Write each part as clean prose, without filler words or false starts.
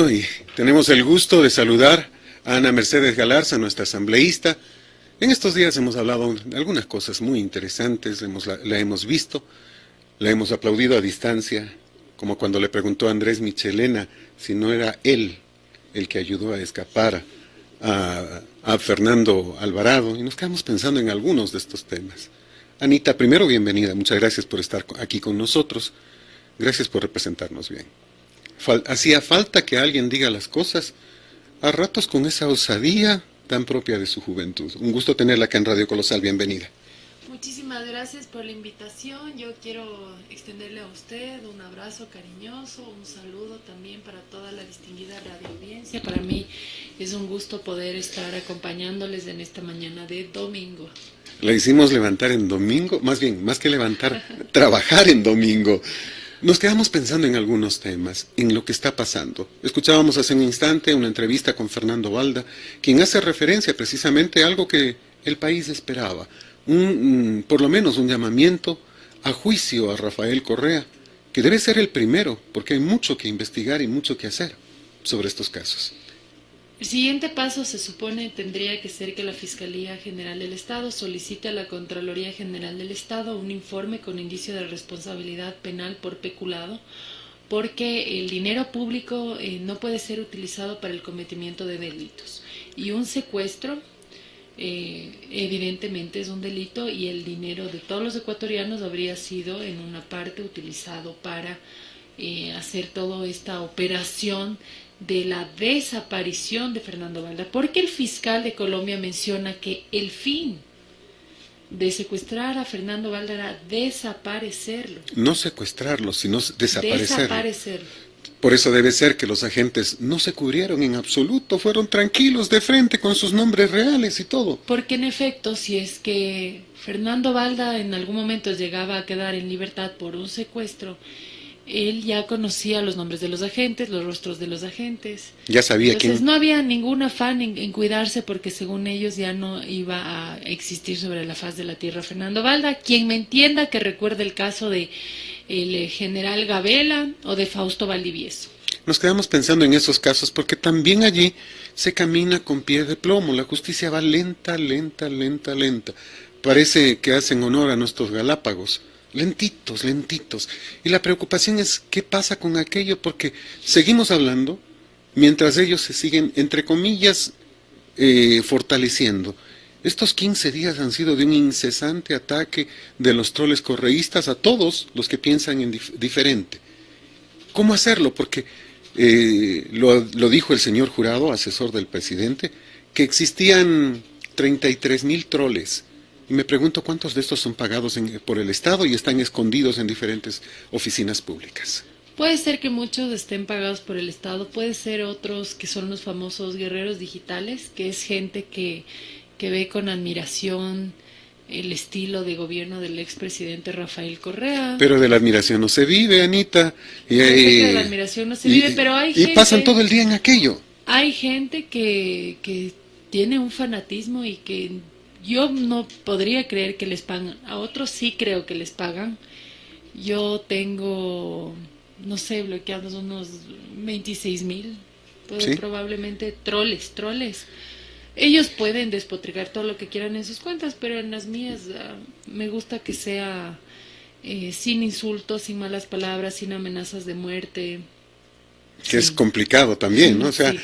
Hoy tenemos el gusto de saludar a Ana Mercedes Galarza, nuestra asambleísta. En estos días hemos hablado de algunas cosas muy interesantes, la hemos visto, la hemos aplaudido a distancia, como cuando le preguntó a Andrés Michelena si no era él el que ayudó a escapar a Fernando Alvarado, y nos quedamos pensando en algunos de estos temas. Anita, primero bienvenida, muchas gracias por estar aquí con nosotros, gracias por representarnos bien. Hacía falta que alguien diga las cosas a ratos con esa osadía tan propia de su juventud. Un gusto tenerla acá en Radio Colosal, bienvenida. Muchísimas gracias por la invitación. Yo quiero extenderle a usted un abrazo cariñoso, un saludo también para toda la distinguida radioaudiencia. Para mí es un gusto poder estar acompañándoles en esta mañana de domingo. La hicimos levantar en domingo, más bien, más que levantar, trabajar en domingo. Nos quedamos pensando en algunos temas, en lo que está pasando. Escuchábamos hace un instante una entrevista con Fernando Balda, quien hace referencia precisamente a algo que el país esperaba. Por lo menos un llamamiento a juicio a Rafael Correa, que debe ser el primero, porque hay mucho que investigar y mucho que hacer sobre estos casos. El siguiente paso se supone tendría que ser que la Fiscalía General del Estado solicite a la Contraloría General del Estado un informe con indicio de responsabilidad penal por peculado, porque el dinero público no puede ser utilizado para el cometimiento de delitos. Y un secuestro evidentemente es un delito, y el dinero de todos los ecuatorianos habría sido en una parte utilizado para hacer toda esta operación de la desaparición de Fernando Balda, porque el fiscal de Colombia menciona que el fin de secuestrar a Fernando Balda era desaparecerlo. No secuestrarlo, sino desaparecerlo. Desaparecerlo. Por eso debe ser que los agentes no se cubrieron en absoluto, fueron tranquilos de frente con sus nombres reales y todo. Porque en efecto, si es que Fernando Balda en algún momento llegaba a quedar en libertad por un secuestro, él ya conocía los nombres de los agentes, los rostros de los agentes. Ya sabía quién. Entonces no había ningún afán en cuidarse, porque según ellos ya no iba a existir sobre la faz de la tierra Fernando Balda. Quien me entienda que recuerde el caso de el general Gabela o de Fausto Valdivieso. Nos quedamos pensando en esos casos porque también allí se camina con pie de plomo. La justicia va lenta, lenta, lenta, lenta. Parece que hacen honor a nuestros Galápagos. Lentitos, lentitos. Y la preocupación es qué pasa con aquello, porque seguimos hablando mientras ellos se siguen, entre comillas, fortaleciendo. Estos 15 días han sido de un incesante ataque de los troles correístas a todos los que piensan en diferente. ¿Cómo hacerlo? Porque lo dijo el señor Jurado, asesor del presidente, que existían 33,000 troles. Y me pregunto cuántos de estos son pagados por el Estado y están escondidos en diferentes oficinas públicas. Puede ser que muchos estén pagados por el Estado, puede ser otros que son los famosos guerreros digitales, que es gente que ve con admiración el estilo de gobierno del expresidente Rafael Correa. Pero de la admiración no se vive, Anita. De la admiración no se vive, pero hay gente... Y pasan todo el día en aquello. Hay gente que tiene un fanatismo y que... Yo no podría creer que les pagan, a otros sí creo que les pagan. Yo tengo, no sé, bloqueados unos 26,000, ¿Sí? Probablemente troles. Ellos pueden despotricar todo lo que quieran en sus cuentas, pero en las mías me gusta que sea sin insultos, sin malas palabras, sin amenazas de muerte. Que sí. Es complicado también, ¿no? O sea, sí.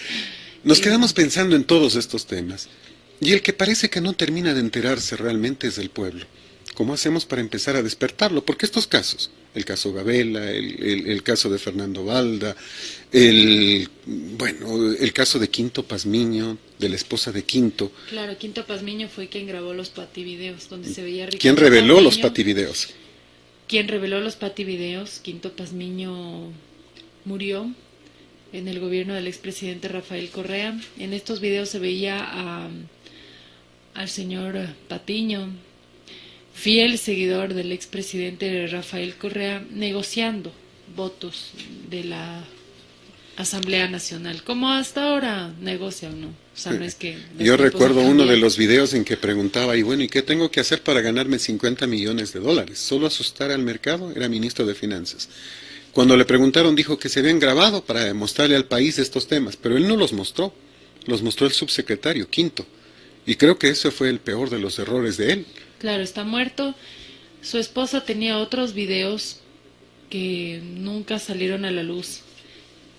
Nos quedamos pensando en todos estos temas. Y el que parece que no termina de enterarse realmente es el pueblo. ¿Cómo hacemos para empezar a despertarlo? Porque estos casos, el caso Gabela, el caso de Fernando Balda, el caso de Quinto Pazmiño, de la esposa de Quinto. Claro, Quinto Pazmiño fue quien grabó los pativideos, donde se veía Ricardo ¿Quién reveló Pazmiño, los pativideos? Quien reveló los pativideos, Quinto Pazmiño murió en el gobierno del expresidente Rafael Correa. En estos videos se veía al señor Patiño, fiel seguidor del expresidente Rafael Correa, negociando votos de la Asamblea Nacional, como hasta ahora negocian, ¿no? O sea, no es que... Yo recuerdo uno de los videos en que preguntaba, ¿y qué tengo que hacer para ganarme $50 millones? ¿Solo asustar al mercado? Era ministro de Finanzas. Cuando le preguntaron dijo que se habían grabado para demostrarle al país estos temas, pero él no los mostró el subsecretario Quinto. Y creo que ese fue el peor de los errores de él. Claro, está muerto. Su esposa tenía otros videos que nunca salieron a la luz,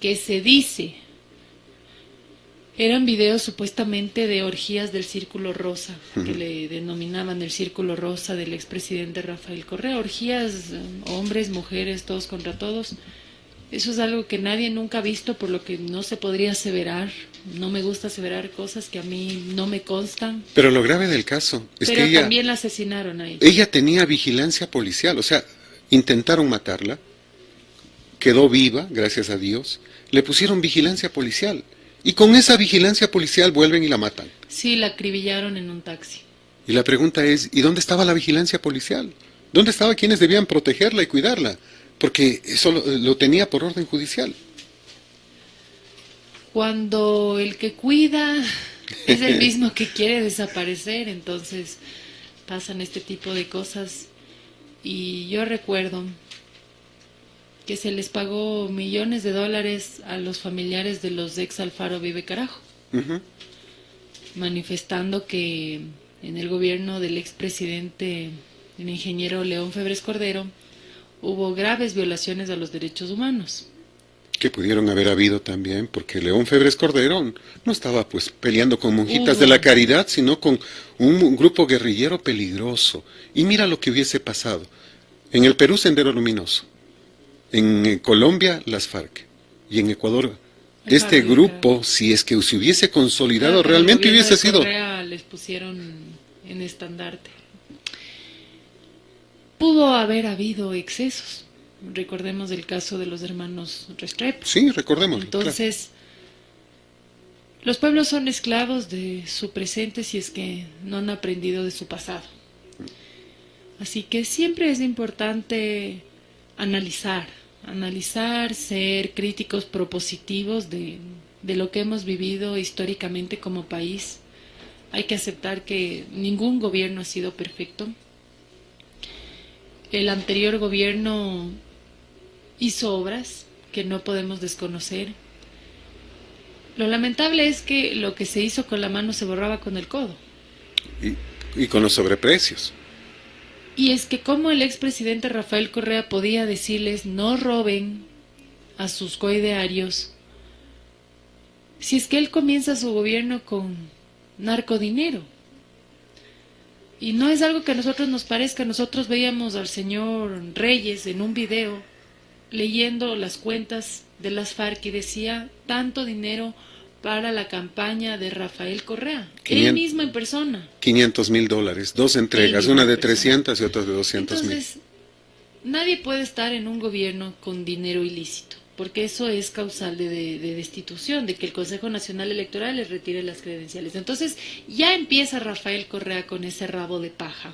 que se dice eran videos supuestamente de orgías del Círculo Rosa, que le denominaban el Círculo Rosa del expresidente Rafael Correa. Orgías, hombres, mujeres, todos contra todos. Eso es algo que nadie nunca ha visto, por lo que no se podría aseverar. No me gusta aseverar cosas que a mí no me constan. Pero lo grave del caso es Pero que ella, también la asesinaron a ella. ella tenía vigilancia policial, o sea, intentaron matarla, quedó viva, gracias a Dios, le pusieron vigilancia policial. Y con esa vigilancia policial vuelven y la matan. Sí, la acribillaron en un taxi. Y la pregunta es, ¿y dónde estaba la vigilancia policial? ¿Dónde estaban quienes debían protegerla y cuidarla? Porque eso lo tenía por orden judicial. Cuando el que cuida es el mismo que quiere desaparecer, entonces pasan este tipo de cosas. Y yo recuerdo que se les pagó millones de dólares a los familiares de los ex Alfaro Vive Carajo, manifestando que en el gobierno del expresidente, el ingeniero León Febres Cordero, hubo graves violaciones a los derechos humanos. Que pudieron haber habido también, porque León Febres Cordero no estaba pues peleando con monjitas de la caridad, sino con un grupo guerrillero peligroso. Y mira lo que hubiese pasado. En el Perú, Sendero Luminoso. En Colombia, las FARC. Y en Ecuador, este grupo, si es que se hubiese consolidado, realmente hubiese sido... Les pusieron en estandarte. Pudo haber habido excesos. Recordemos el caso de los hermanos Restrepo. Sí, recordemos. Entonces, los pueblos son esclavos de su presente si es que no han aprendido de su pasado. Así que siempre es importante analizar, ser críticos propositivos de lo que hemos vivido históricamente como país. Hay que aceptar que ningún gobierno ha sido perfecto. El anterior gobierno hizo obras que no podemos desconocer. Lo lamentable es que lo que se hizo con la mano se borraba con el codo. Y con los sobreprecios. Y es que como el expresidente Rafael Correa podía decirles no roben a sus coidearios, si es que él comienza su gobierno con narcodinero. Y no es algo que a nosotros nos parezca. Nosotros veíamos al señor Reyes en un video leyendo las cuentas de las FARC y decía tanto dinero para la campaña de Rafael Correa, él mismo en persona. $500,000, 2 entregas, una de 300 y otra de 200,000. Entonces, nadie puede estar en un gobierno con dinero ilícito, porque eso es causal de destitución, de que el Consejo Nacional Electoral les retire las credenciales. Entonces, ya empieza Rafael Correa con ese rabo de paja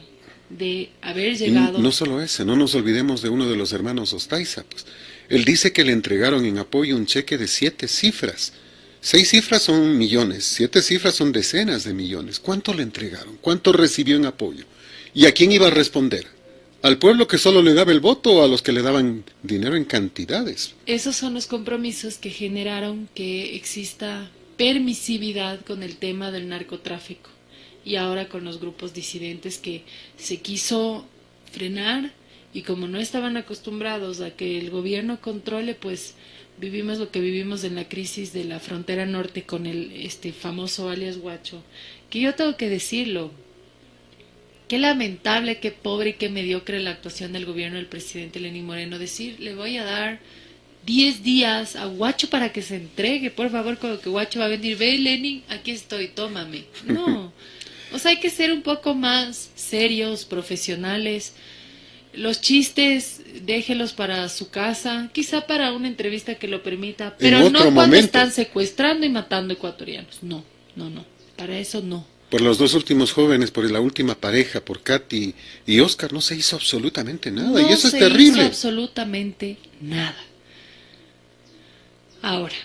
de haber llegado... Y no solo ese, no nos olvidemos de uno de los hermanos Ostaiza, pues. Él dice que le entregaron en apoyo un cheque de 7 cifras. 6 cifras son millones, 7 cifras son decenas de millones. ¿Cuánto le entregaron? ¿Cuánto recibió en apoyo? ¿Y a quién iba a responder? ¿Al pueblo que solo le daba el voto o a los que le daban dinero en cantidades? Esos son los compromisos que generaron que exista permisividad con el tema del narcotráfico y ahora con los grupos disidentes que se quiso frenar y como no estaban acostumbrados a que el gobierno controle, pues vivimos lo que vivimos en la crisis de la frontera norte con el famoso alias Guacho, que yo tengo que decirlo. Qué lamentable, qué pobre y qué mediocre la actuación del gobierno del presidente Lenín Moreno. Decir, le voy a dar 10 días a Guacho para que se entregue, por favor, con lo que Guacho va a venir. Ve, Lenin, aquí estoy, tómame. No, o sea, hay que ser un poco más serios, profesionales. Los chistes, déjelos para su casa, quizá para una entrevista que lo permita, pero no cuando están secuestrando y matando ecuatorianos. No, para eso no. Por los 2 últimos jóvenes, por la última pareja, por Katy y Oscar, no se hizo absolutamente nada, y eso es terrible. No se hizo absolutamente nada. Ahora,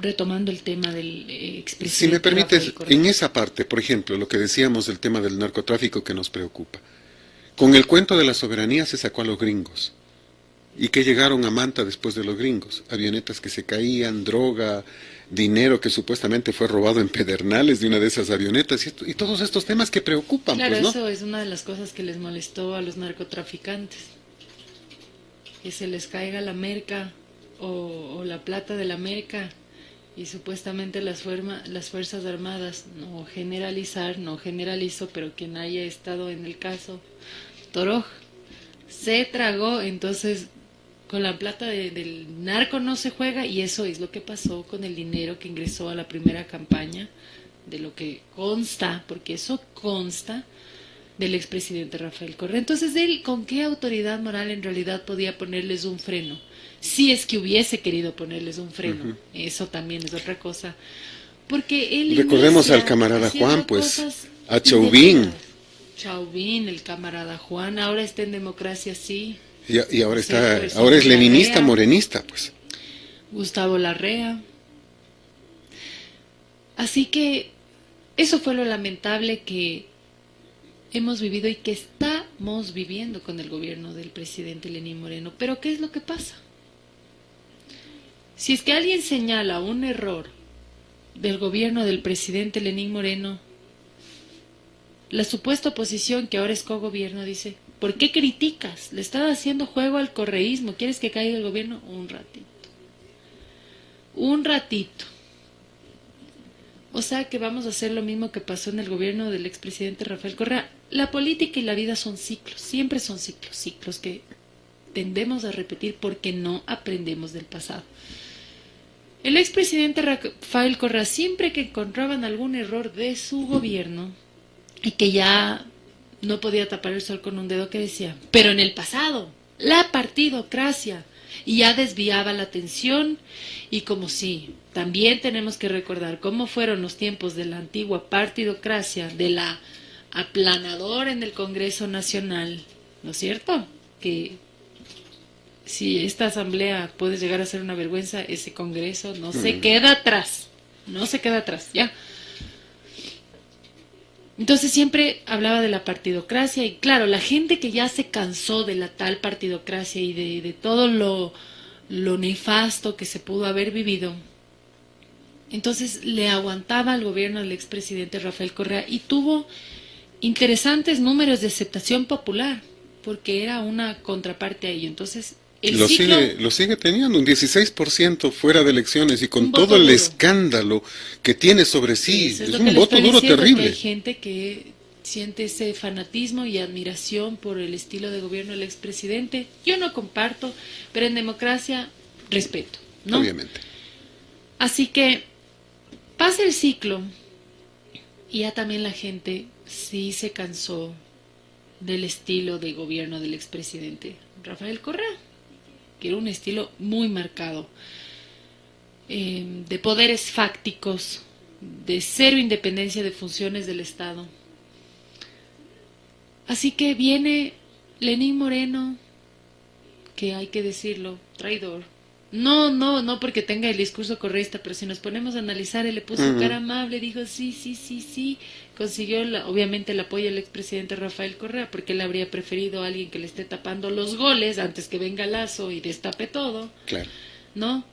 retomando el tema del expresidente. Si me permites, en esa parte, por ejemplo, lo que decíamos del tema del narcotráfico que nos preocupa. Con el cuento de la soberanía se sacó a los gringos. y que llegaron a Manta después de los gringos. Avionetas que se caían, droga, dinero que supuestamente fue robado en Pedernales de una de esas avionetas, y todos estos temas que preocupan, Claro, pues, ¿no? eso es una de las cosas que les molestó a los narcotraficantes, que se les caiga la merca o la plata de la merca, y supuestamente las Fuerzas Armadas, no generalizar, no generalizo, pero quien haya estado en el caso, Toroj, se tragó. Entonces con la plata del narco no se juega, y eso es lo que pasó con el dinero que ingresó a la primera campaña, de lo que consta, porque eso consta, del expresidente Rafael Correa. Entonces, él, ¿con qué autoridad moral en realidad podía ponerles un freno? Si es que hubiese querido ponerles un freno, eso también es otra cosa. Porque él recordemos al camarada Juan, pues, a Chauvin. Chauvin, el camarada Juan, ahora está en Democracia Sí. Y ahora está, ahora es leninista, morenista, pues. Gustavo Larrea. Así que eso fue lo lamentable que hemos vivido y que estamos viviendo con el gobierno del presidente Lenín Moreno. Pero ¿qué es lo que pasa? Si es que alguien señala un error del gobierno del presidente Lenín Moreno, la supuesta oposición, que ahora es cogobierno, dice: ¿por qué criticas? Le estás haciendo juego al correísmo. ¿Quieres que caiga el gobierno? Un ratito. Un ratito. O sea que vamos a hacer lo mismo que pasó en el gobierno del expresidente Rafael Correa. La política y la vida son ciclos, siempre son ciclos, ciclos que tendemos a repetir porque no aprendemos del pasado. El expresidente Rafael Correa, siempre que encontraban algún error de su gobierno y que ya no podía tapar el sol con un dedo, que decía: pero en el pasado, la partidocracia, y ya desviaba la atención. Y como sí, también tenemos que recordar cómo fueron los tiempos de la antigua partidocracia, de la aplanadora en el Congreso Nacional, ¿no es cierto? Que si esta asamblea puede llegar a ser una vergüenza, ese Congreso no se queda atrás, no se queda atrás, ¿ya? Entonces siempre hablaba de la partidocracia, y claro, la gente que ya se cansó de la tal partidocracia y de todo lo nefasto que se pudo haber vivido, entonces le aguantaba al gobierno del expresidente Rafael Correa, y tuvo interesantes números de aceptación popular, porque era una contraparte a ello. Entonces, lo sigue teniendo, un 16% fuera de elecciones, y con todo el escándalo que tiene sobre sí, es un voto duro terrible. Hay gente que siente ese fanatismo y admiración por el estilo de gobierno del expresidente. Yo no comparto, pero en democracia respeto, ¿no? Obviamente. Así que pasa el ciclo y ya también la gente sí se cansó del estilo de gobierno del expresidente Rafael Correa, que era un estilo muy marcado, de poderes fácticos, de cero independencia de funciones del Estado. Así que viene Lenín Moreno, que hay que decirlo, traidor. No porque tenga el discurso correísta, pero si nos ponemos a analizar, él le puso cara amable, dijo sí, consiguió obviamente el apoyo del expresidente Rafael Correa, porque él habría preferido a alguien que le esté tapando los goles antes que venga Lazo y destape todo, claro, ¿no?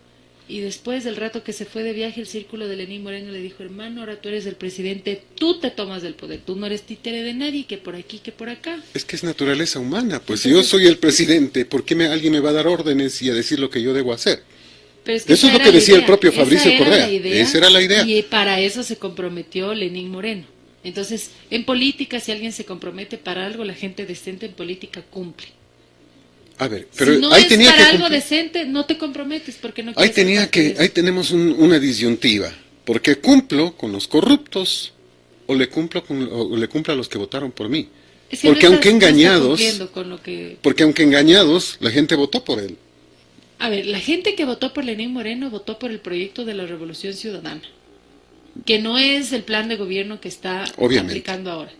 Y después del rato que se fue de viaje, el círculo de Lenín Moreno le dijo: hermano, ahora tú eres el presidente, tú te tomas del poder, tú no eres títere de nadie, que por aquí, que por acá. Es que es naturaleza humana, pues. Entonces, si yo soy el presidente, ¿por qué alguien me va a dar órdenes y a decir lo que yo debo hacer? Pero es que eso es lo que decía el propio Fabricio Correa. Esa era la idea. Y para eso se comprometió Lenín Moreno. Entonces, en política, si alguien se compromete para algo, la gente decente en política cumple. A ver, pero si no ahí es tenía para que algo decente, no te comprometes porque no quieres. Ahí tenemos una disyuntiva, porque cumplo con los corruptos o le cumplo a los que votaron por mí. Es que porque no aunque engañados, porque aunque engañados, la gente votó por él. A ver, la gente que votó por Lenín Moreno votó por el proyecto de la Revolución Ciudadana, que no es el plan de gobierno que está aplicando ahora.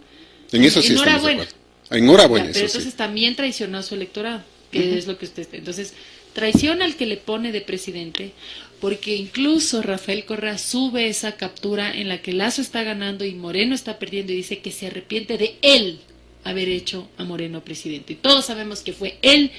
En eso sí estamos de acuerdo. Enhorabuena, pero entonces también traicionó a su electorado, que es lo que usted... Entonces, traiciona al que le pone de presidente, porque incluso Rafael Correa sube esa captura en la que Lazo está ganando y Moreno está perdiendo, y dice que se arrepiente de él haber hecho a Moreno presidente. Y todos sabemos que fue él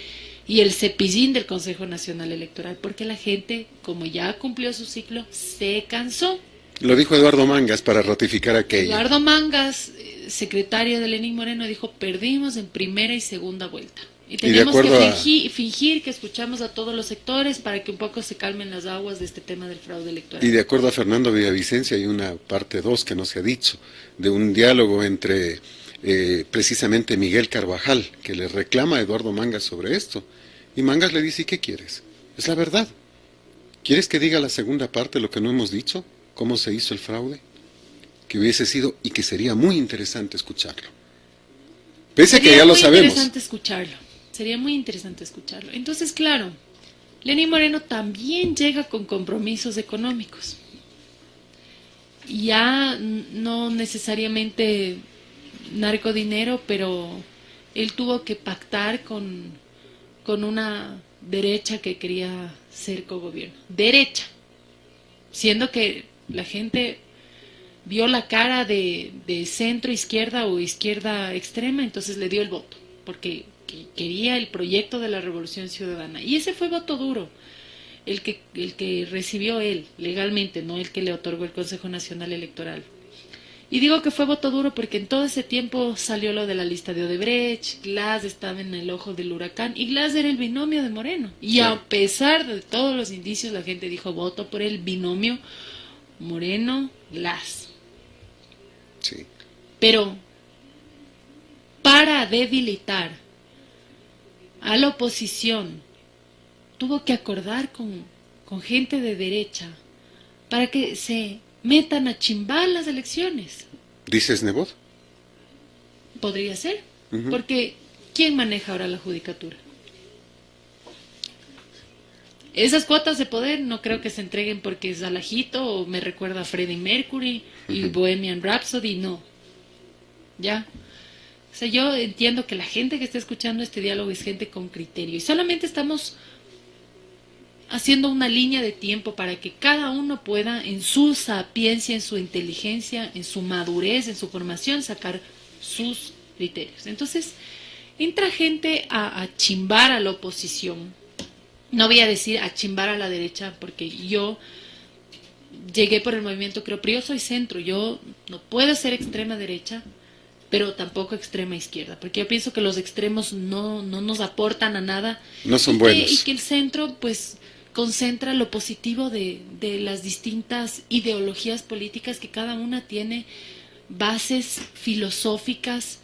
y el cepillín del Consejo Nacional Electoral, porque la gente, como ya cumplió su ciclo, se cansó. Lo dijo Eduardo Mangas para ratificar aquello. Eduardo Mangas, secretario de Lenín Moreno, dijo: perdimos en primera y segunda vuelta. Y tenemos que fingir que escuchamos a todos los sectores para que un poco se calmen las aguas de este tema del fraude electoral. Y de acuerdo a Fernando Villavicencia hay una parte 2 que no se ha dicho, de un diálogo entre precisamente Miguel Carvajal, que le reclama a Eduardo Mangas sobre esto. Y Mangas le dice: ¿y qué quieres? Es la verdad. ¿Quieres que diga la segunda parte, lo que no hemos dicho? ¿Cómo se hizo el fraude? Que hubiese sido y que sería muy interesante escucharlo. Pese a que ya lo sabemos. Sería muy interesante escucharlo. Entonces, claro, Lenín Moreno también llega con compromisos económicos. Ya no necesariamente narcodinero, pero él tuvo que pactar con una derecha que quería ser cogobierno. Derecha. Siendo que la gente vio la cara de centro izquierda o izquierda extrema, entonces le dio el voto, porque quería el proyecto de la Revolución Ciudadana. Y ese fue voto duro, el que recibió él legalmente, no el que le otorgó el Consejo Nacional Electoral. Y digo que fue voto duro porque en todo ese tiempo salió lo de la lista de Odebrecht, Glass estaba en el ojo del huracán, y Glass era el binomio de Moreno. Y sí, a pesar de todos los indicios, la gente dijo: voto por el binomio Moreno-Glass. Sí. Pero para debilitar a la oposición, tuvo que acordar con gente de derecha para que se metan a chimbar las elecciones. ¿Dices Nebot? Podría ser, porque ¿quién maneja ahora la judicatura? Esas cuotas de poder no creo que se entreguen porque es Alajito o me recuerda a Freddie Mercury y Bohemian Rhapsody, no. ¿Ya? O sea, yo entiendo que la gente que está escuchando este diálogo es gente con criterio y solamente estamos haciendo una línea de tiempo para que cada uno pueda, en su sapiencia, en su inteligencia, en su madurez, en su formación, sacar sus criterios. Entonces, entra gente a chimbar a la oposición. No voy a decir a chimbar a la derecha, porque yo llegué por el movimiento, creo, pero yo soy centro. Yo no puedo ser extrema derecha, pero tampoco extrema izquierda, porque yo pienso que los extremos no nos aportan a nada. No son buenos. Y que el centro, pues, concentra lo positivo de las distintas ideologías políticas, que cada una tiene bases filosóficas,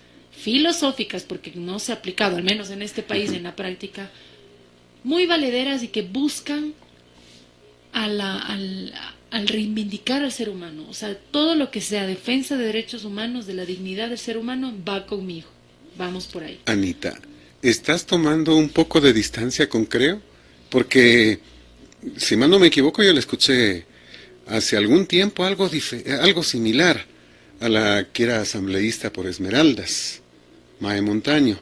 porque no se ha aplicado, al menos en este país, en la práctica, muy valederas y que buscan al reivindicar al ser humano. O sea, todo lo que sea defensa de derechos humanos, de la dignidad del ser humano, va conmigo. Vamos por ahí. Anita, ¿estás tomando un poco de distancia con Creo? Porque, si mal no me equivoco, yo le escuché hace algún tiempo algo similar a la que era asambleísta por Esmeraldas, Mae Montaño,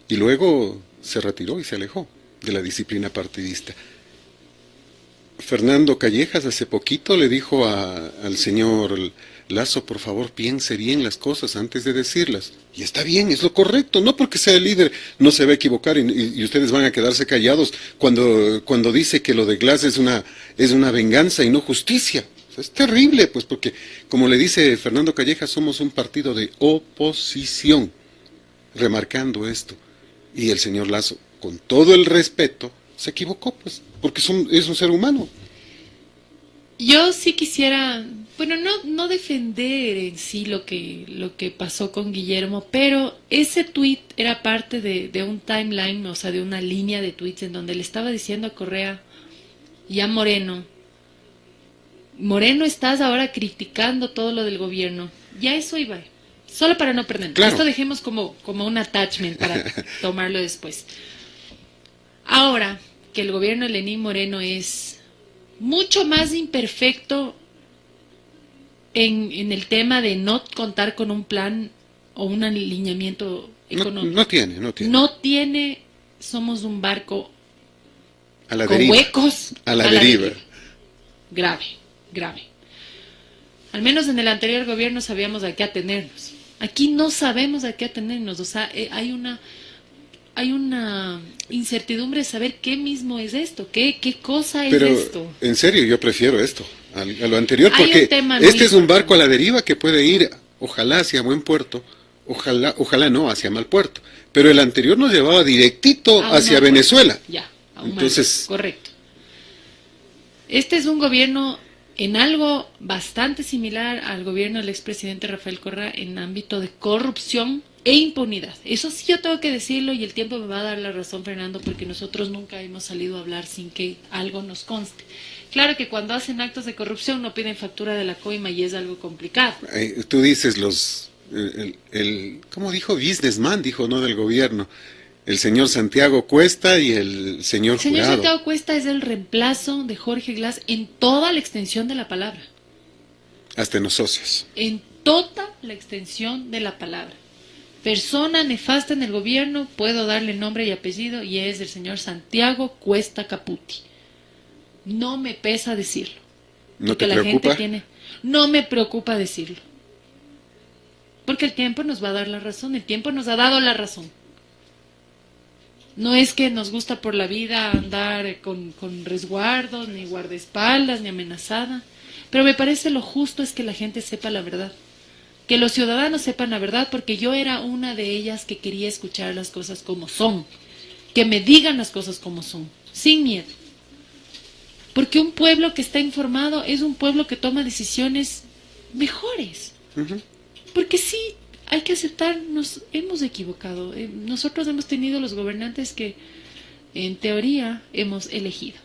y luego se retiró y se alejó de la disciplina partidista. Fernando Callejas hace poquito le dijo al señor Lasso: por favor, piense bien las cosas antes de decirlas. Y está bien, es lo correcto, no porque sea el líder no se va a equivocar y ustedes van a quedarse callados cuando dice que lo de Glass es una venganza y no justicia. O sea, es terrible, pues, porque, como le dice Fernando Callejas, somos un partido de oposición, remarcando esto. Y el señor Lasso, con todo el respeto, se equivocó, pues, porque es un ser humano. Yo sí quisiera, bueno, no defender en sí lo que pasó con Guillermo, pero ese tuit era parte de un timeline, o sea, de una línea de tweets en donde le estaba diciendo a Correa y a Moreno: estás ahora criticando todo lo del gobierno. Ya eso iba, solo para no perder. Claro. Esto dejemos como un attachment para tomarlo después. Ahora que el gobierno de Lenín Moreno es mucho más imperfecto en el tema de no contar con un plan o un alineamiento económico. No tiene. Somos un barco a la con deriva. Huecos a la deriva. Grave. Al menos en el anterior gobierno sabíamos a qué atenernos. Aquí no sabemos a qué atenernos. O sea, hay una hay una incertidumbre de saber qué mismo es esto, qué cosa es Pero, esto. en serio, yo prefiero esto a lo anterior, Hay un porque tema muy este es un importante. barco a la deriva que puede ir, ojalá, hacia buen puerto, ojalá no, hacia mal puerto. Pero el anterior nos llevaba directito A un hacia mal puerto. Venezuela. Ya, a un mal Entonces, puerto, correcto. Este es un gobierno en algo bastante similar al gobierno del expresidente Rafael Correa en ámbito de corrupción e impunidad. Eso sí yo tengo que decirlo y el tiempo me va a dar la razón, Fernando, porque nosotros nunca hemos salido a hablar sin que algo nos conste. Claro que cuando hacen actos de corrupción no piden factura de la coima y es algo complicado. tú dices ¿cómo dijo? Businessman, dijo, no del gobierno. El señor Santiago Cuesta y el señor El señor Jurado. Santiago Cuesta es el reemplazo de Jorge Glass en toda la extensión de la palabra. Hasta en los socios. En toda la extensión de la palabra. Persona nefasta en el gobierno, puedo darle nombre y apellido, y es el señor Santiago Cuesta Caputi. No me pesa decirlo. ¿No te porque la preocupa? gente tiene... No me preocupa decirlo. Porque el tiempo nos va a dar la razón, el tiempo nos ha dado la razón. No es que nos gusta por la vida andar con resguardos, ni guardaespaldas, ni amenazada, pero me parece lo justo es que la gente sepa la verdad. Que los ciudadanos sepan la verdad, porque yo era una de ellas que quería escuchar las cosas como son. Que me digan las cosas como son, sin miedo. Porque un pueblo que está informado es un pueblo que toma decisiones mejores. Uh-huh. Porque sí, hay que aceptar, nos hemos equivocado. Nosotros hemos tenido los gobernantes que, en teoría, hemos elegido.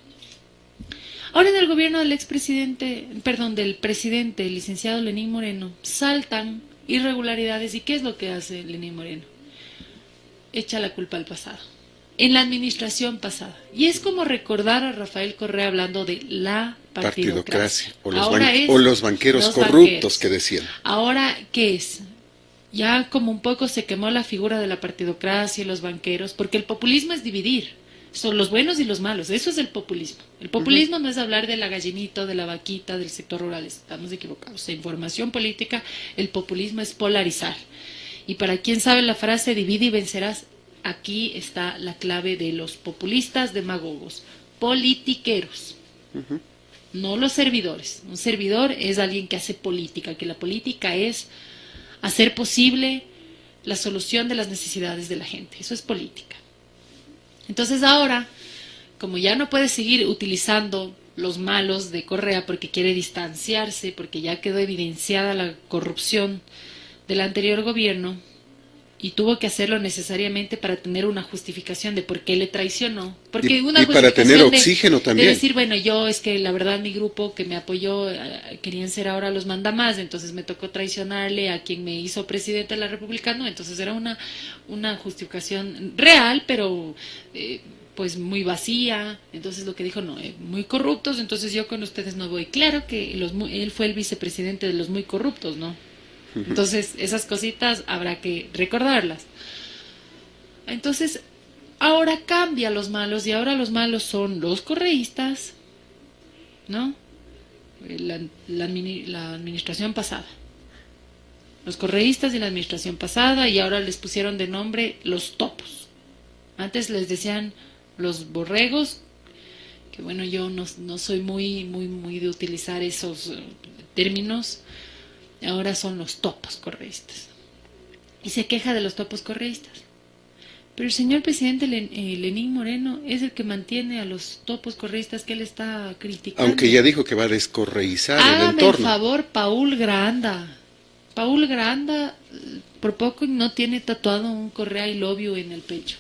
Ahora en el gobierno del del presidente, el licenciado Lenín Moreno, saltan irregularidades. ¿Y qué es lo que hace Lenín Moreno? Echa la culpa al pasado. En la administración pasada. Y es como recordar a Rafael Correa hablando de la partidocracia. O los banqueros corruptos que decían. Ahora, ¿qué es? Ya como un poco se quemó la figura de la partidocracia y los banqueros, porque el populismo es dividir. Son los buenos y los malos. Eso es el populismo. El populismo no es hablar de la gallinita, de la vaquita, del sector rural. Estamos equivocados. En formación política, el populismo es polarizar. Y para quien sabe la frase, divide y vencerás, aquí está la clave de los populistas demagogos. Politiqueros. No los servidores. Un servidor es alguien que hace política, que la política es hacer posible la solución de las necesidades de la gente. Eso es política. Entonces ahora, como ya no puede seguir utilizando los malos de Correa porque quiere distanciarse, porque ya quedó evidenciada la corrupción del anterior gobierno y tuvo que hacerlo necesariamente para tener una justificación de por qué le traicionó. Porque una y para tener oxígeno también. De decir, bueno, yo es que la verdad mi grupo que me apoyó querían ser ahora los mandamás, entonces me tocó traicionarle a quien me hizo presidente de la República. No, entonces era una justificación real, pero pues muy vacía. Entonces lo que dijo, no, muy corruptos, entonces yo con ustedes no voy. Claro que él fue el vicepresidente de los muy corruptos, ¿no? Entonces, esas cositas habrá que recordarlas. Entonces, ahora cambia los malos y ahora los malos son los correístas, ¿no? La administración pasada. Los correístas y la administración pasada y ahora les pusieron de nombre los topos. Antes les decían los borregos, que bueno, yo no soy muy de utilizar esos términos. Ahora son los topos correístas. Y se queja de los topos correístas. Pero el señor presidente Lenín Moreno es el que mantiene a los topos correístas que él está criticando. Aunque ya dijo que va a descorreizar el entorno. Hágame el favor, Paul Granda. Paul Granda, por poco no tiene tatuado un Correa I love you en el pecho.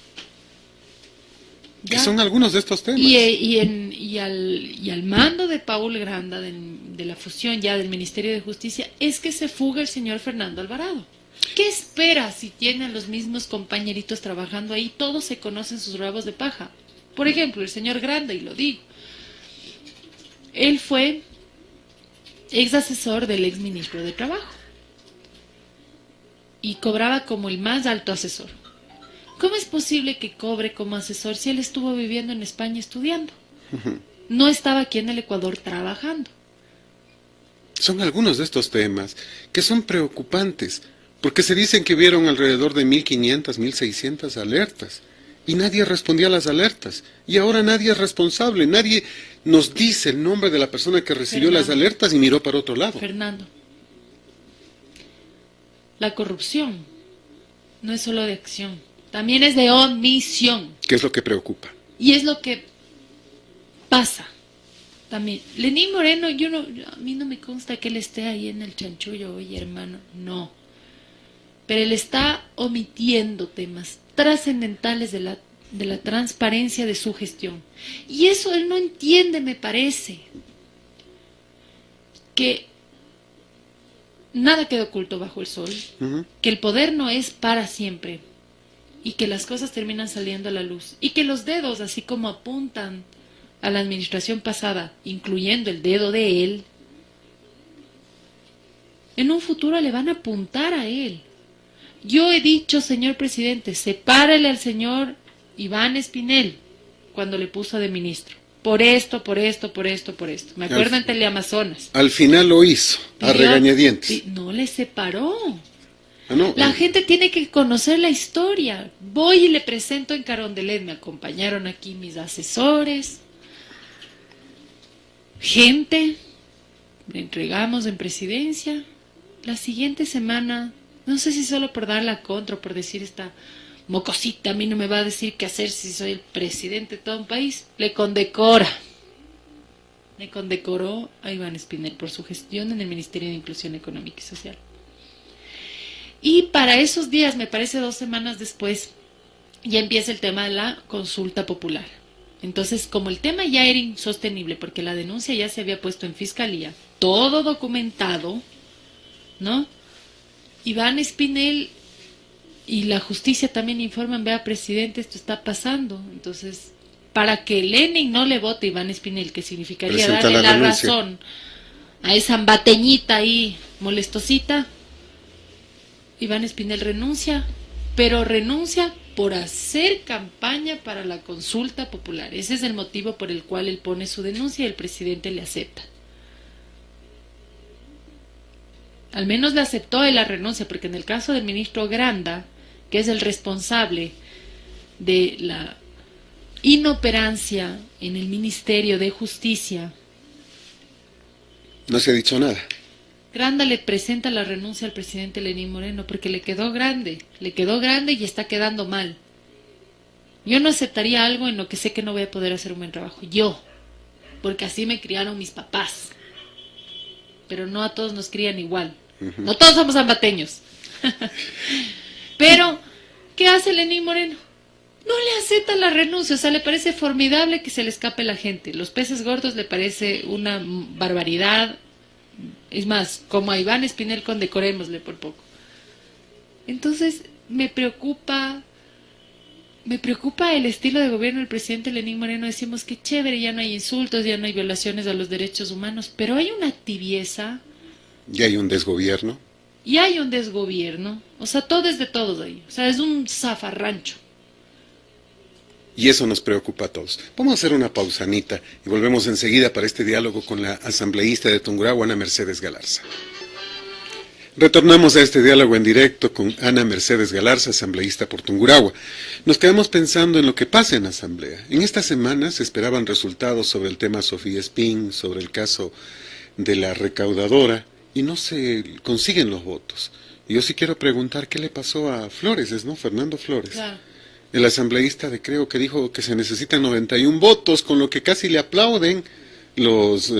Que son algunos de estos temas. Y al mando de Paul Granda, de la fusión ya del Ministerio de Justicia, es que se fuga el señor Fernando Alvarado. ¿Qué espera si tiene a los mismos compañeritos trabajando ahí? Todos se conocen sus rabos de paja. Por ejemplo, el señor Granda, y lo digo, él fue ex asesor del ex ministro de Trabajo y cobraba como el más alto asesor. ¿Cómo es posible que cobre como asesor si él estuvo viviendo en España estudiando? No estaba aquí en el Ecuador trabajando. Son algunos de estos temas que son preocupantes, porque se dicen que vieron alrededor de 1.500, 1.600 alertas. y nadie respondía a las alertas. Y ahora nadie es responsable, nadie nos dice el nombre de la persona que recibió las alertas y miró para otro lado. Fernando, la corrupción no es solo de acción, también es de omisión. ¿Qué es lo que preocupa? Y es lo que pasa también. Lenín Moreno, a mí no me consta que él esté ahí en el chanchullo, oye hermano, no. Pero él está omitiendo temas trascendentales de la transparencia de su gestión. Y eso él no entiende, me parece. Que nada queda oculto bajo el sol, que el poder no es para siempre y que las cosas terminan saliendo a la luz y que los dedos, así como apuntan a la administración pasada, incluyendo el dedo de él, en un futuro le van a apuntar a él. Yo he dicho, señor presidente, sepárele al señor Iván Espinel cuando le puso de ministro. Por esto, por esto, por esto, por esto. Me acuerdo en Teleamazonas. Al final lo hizo, a regañadientes. No le separó. No, la gente tiene que conocer la historia. Voy y le presento en Carondelet. Me acompañaron aquí mis asesores. Gente. Le entregamos en presidencia. La siguiente semana, no sé si solo por dar la contra o por decir esta mocosita, a mí no me va a decir qué hacer si soy el presidente de todo un país, le condecoró a Iván Espinel por su gestión en el Ministerio de Inclusión Económica y Social. Y para esos días, me parece 2 semanas después, ya empieza el tema de la consulta popular. Entonces, como el tema ya era insostenible, porque la denuncia ya se había puesto en fiscalía, todo documentado, ¿no? Iván Espinel y la justicia también informan, vea presidente, esto está pasando. Entonces, para que Lenin no le vote a Iván Espinel, que significaría darle la razón a esa ambateñita ahí molestosita, Iván Espinel renuncia, pero renuncia por hacer campaña para la consulta popular. Ese es el motivo por el cual él pone su denuncia y el presidente le acepta. Al menos le aceptó la renuncia, porque en el caso del ministro Granda, que es el responsable de la inoperancia en el Ministerio de Justicia, no se ha dicho nada. Granda le presenta la renuncia al presidente Lenín Moreno porque le quedó grande y está quedando mal. Yo no aceptaría algo en lo que sé que no voy a poder hacer un buen trabajo, yo, porque así me criaron mis papás, pero no a todos nos crían igual. No todos somos ambateños. Pero, ¿qué hace Lenín Moreno? No le acepta la renuncia, o sea, le parece formidable que se le escape la gente. Los peces gordos le parece una barbaridad. Es más, como a Iván Espinel condecorémosle por poco. Entonces, me preocupa el estilo de gobierno del presidente Lenín Moreno. Decimos que chévere, ya no hay insultos, ya no hay violaciones a los derechos humanos, pero hay una tibieza. Y hay un desgobierno. Y hay un desgobierno. O sea, todo es de todos ahí. O sea, es un zafarrancho. Y eso nos preocupa a todos. Vamos a hacer una pausanita y volvemos enseguida para este diálogo con la asambleísta de Tungurahua, Ana Mercedes Galarza. Retornamos a este diálogo en directo con Ana Mercedes Galarza, asambleísta por Tungurahua. Nos quedamos pensando en lo que pasa en la asamblea. En estas semanas se esperaban resultados sobre el tema Sofía Espín, sobre el caso de la recaudadora, y no se consiguen los votos. Yo sí quiero preguntar qué le pasó a Flores, ¿no? Fernando Flores. Claro. El asambleísta de Creo, que dijo que se necesitan 91 votos, con lo que casi le aplauden los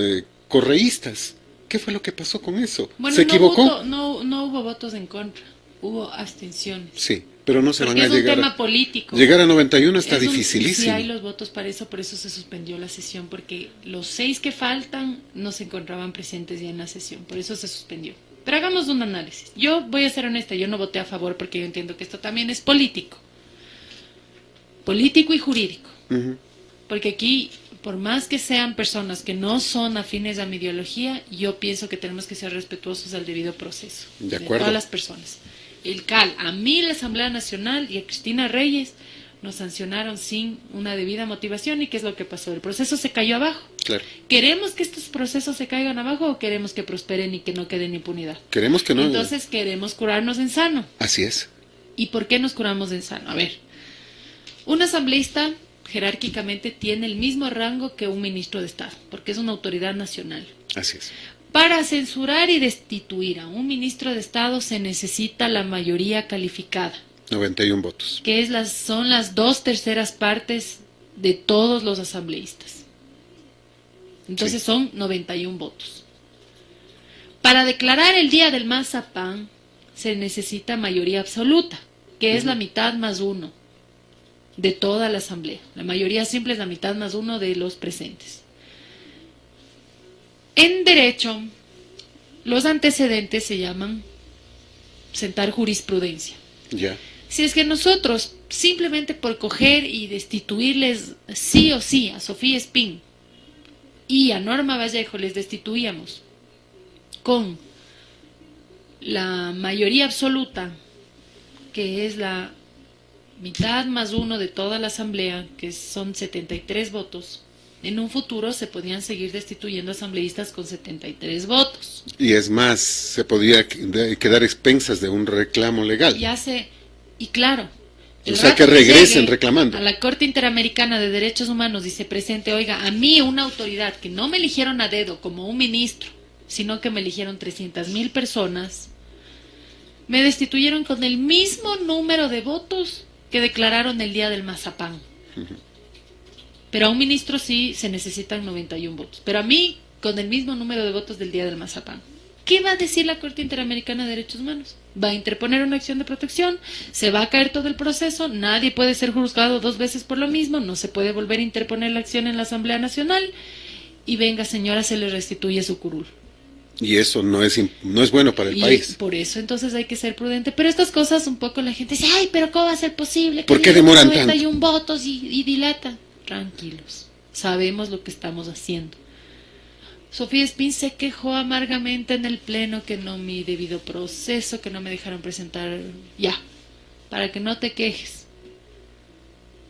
correístas. ¿Qué fue lo que pasó con eso? Bueno, ¿Se equivocó? No hubo votos en contra, hubo abstenciones. Sí, pero no se van a llegar. Porque es un tema político. Llegar a 91 está dificilísimo. Sí hay los votos para eso, por eso se suspendió la sesión, porque los 6 que faltan no se encontraban presentes ya en la sesión, por eso se suspendió. Pero hagamos un análisis. Yo voy a ser honesta, yo no voté a favor porque yo entiendo que esto también es político. Político y jurídico. Porque aquí, por más que sean personas que no son afines a mi ideología, yo pienso que tenemos que ser respetuosos al debido proceso. De acuerdo. Todas las personas. El CAL, a mí la Asamblea Nacional y a Cristina Reyes nos sancionaron sin una debida motivación. ¿Y qué es lo que pasó? El proceso se cayó abajo. Claro. ¿Queremos que estos procesos se caigan abajo o queremos que prosperen y que no queden impunidad? Queremos que no. Entonces queremos curarnos en sano. Así es. ¿Y por qué nos curamos en sano? A ver, Un asambleísta jerárquicamente tiene el mismo rango que un ministro de Estado, porque es una autoridad nacional. Así es. Para censurar y destituir a un ministro de Estado se necesita la mayoría calificada. 91 votos. Que son las 2/3 partes de todos los asambleístas. Entonces Sí. son 91 votos. Para declarar el día del mazapán se necesita mayoría absoluta, que es la mitad más uno de toda la asamblea. La mayoría simple es la mitad más uno de los presentes. En derecho, los antecedentes se llaman sentar jurisprudencia. Ya. Si es que nosotros, simplemente por coger y destituirles sí o sí a Sofía Espín y a Norma Vallejo les destituíamos con la mayoría absoluta, que es la mitad más uno de toda la asamblea, que son 73 votos, en un futuro se podían seguir destituyendo asambleístas con 73 votos. Y es más, se podía quedar expensas de un reclamo legal. Y claro, O sea, que regresen reclamando. A la Corte Interamericana de Derechos Humanos y se presente, oiga, a mí una autoridad que no me eligieron a dedo como un ministro, sino que me eligieron 300.000 personas, me destituyeron con el mismo número de votos que declararon el día del mazapán. Pero a un ministro sí se necesitan 91 votos. Pero a mí, con el mismo número de votos del día del mazapán. ¿Qué va a decir la Corte Interamericana de Derechos Humanos? Va a interponer una acción de protección, se va a caer todo el proceso, nadie puede ser juzgado 2 veces por lo mismo, no se puede volver a interponer la acción en la Asamblea Nacional, y venga señora, se le restituye su curul. Y eso no es bueno para el país. Por eso entonces hay que ser prudente. Pero estas cosas un poco la gente dice, ay, pero ¿cómo va a ser posible? ¿Por qué demoran tanto? 91 votos y dilata. Tranquilos, sabemos lo que estamos haciendo. Sofía Espín se quejó amargamente en el pleno que no mi debido proceso, que no me dejaron presentar, ya, para que no te quejes.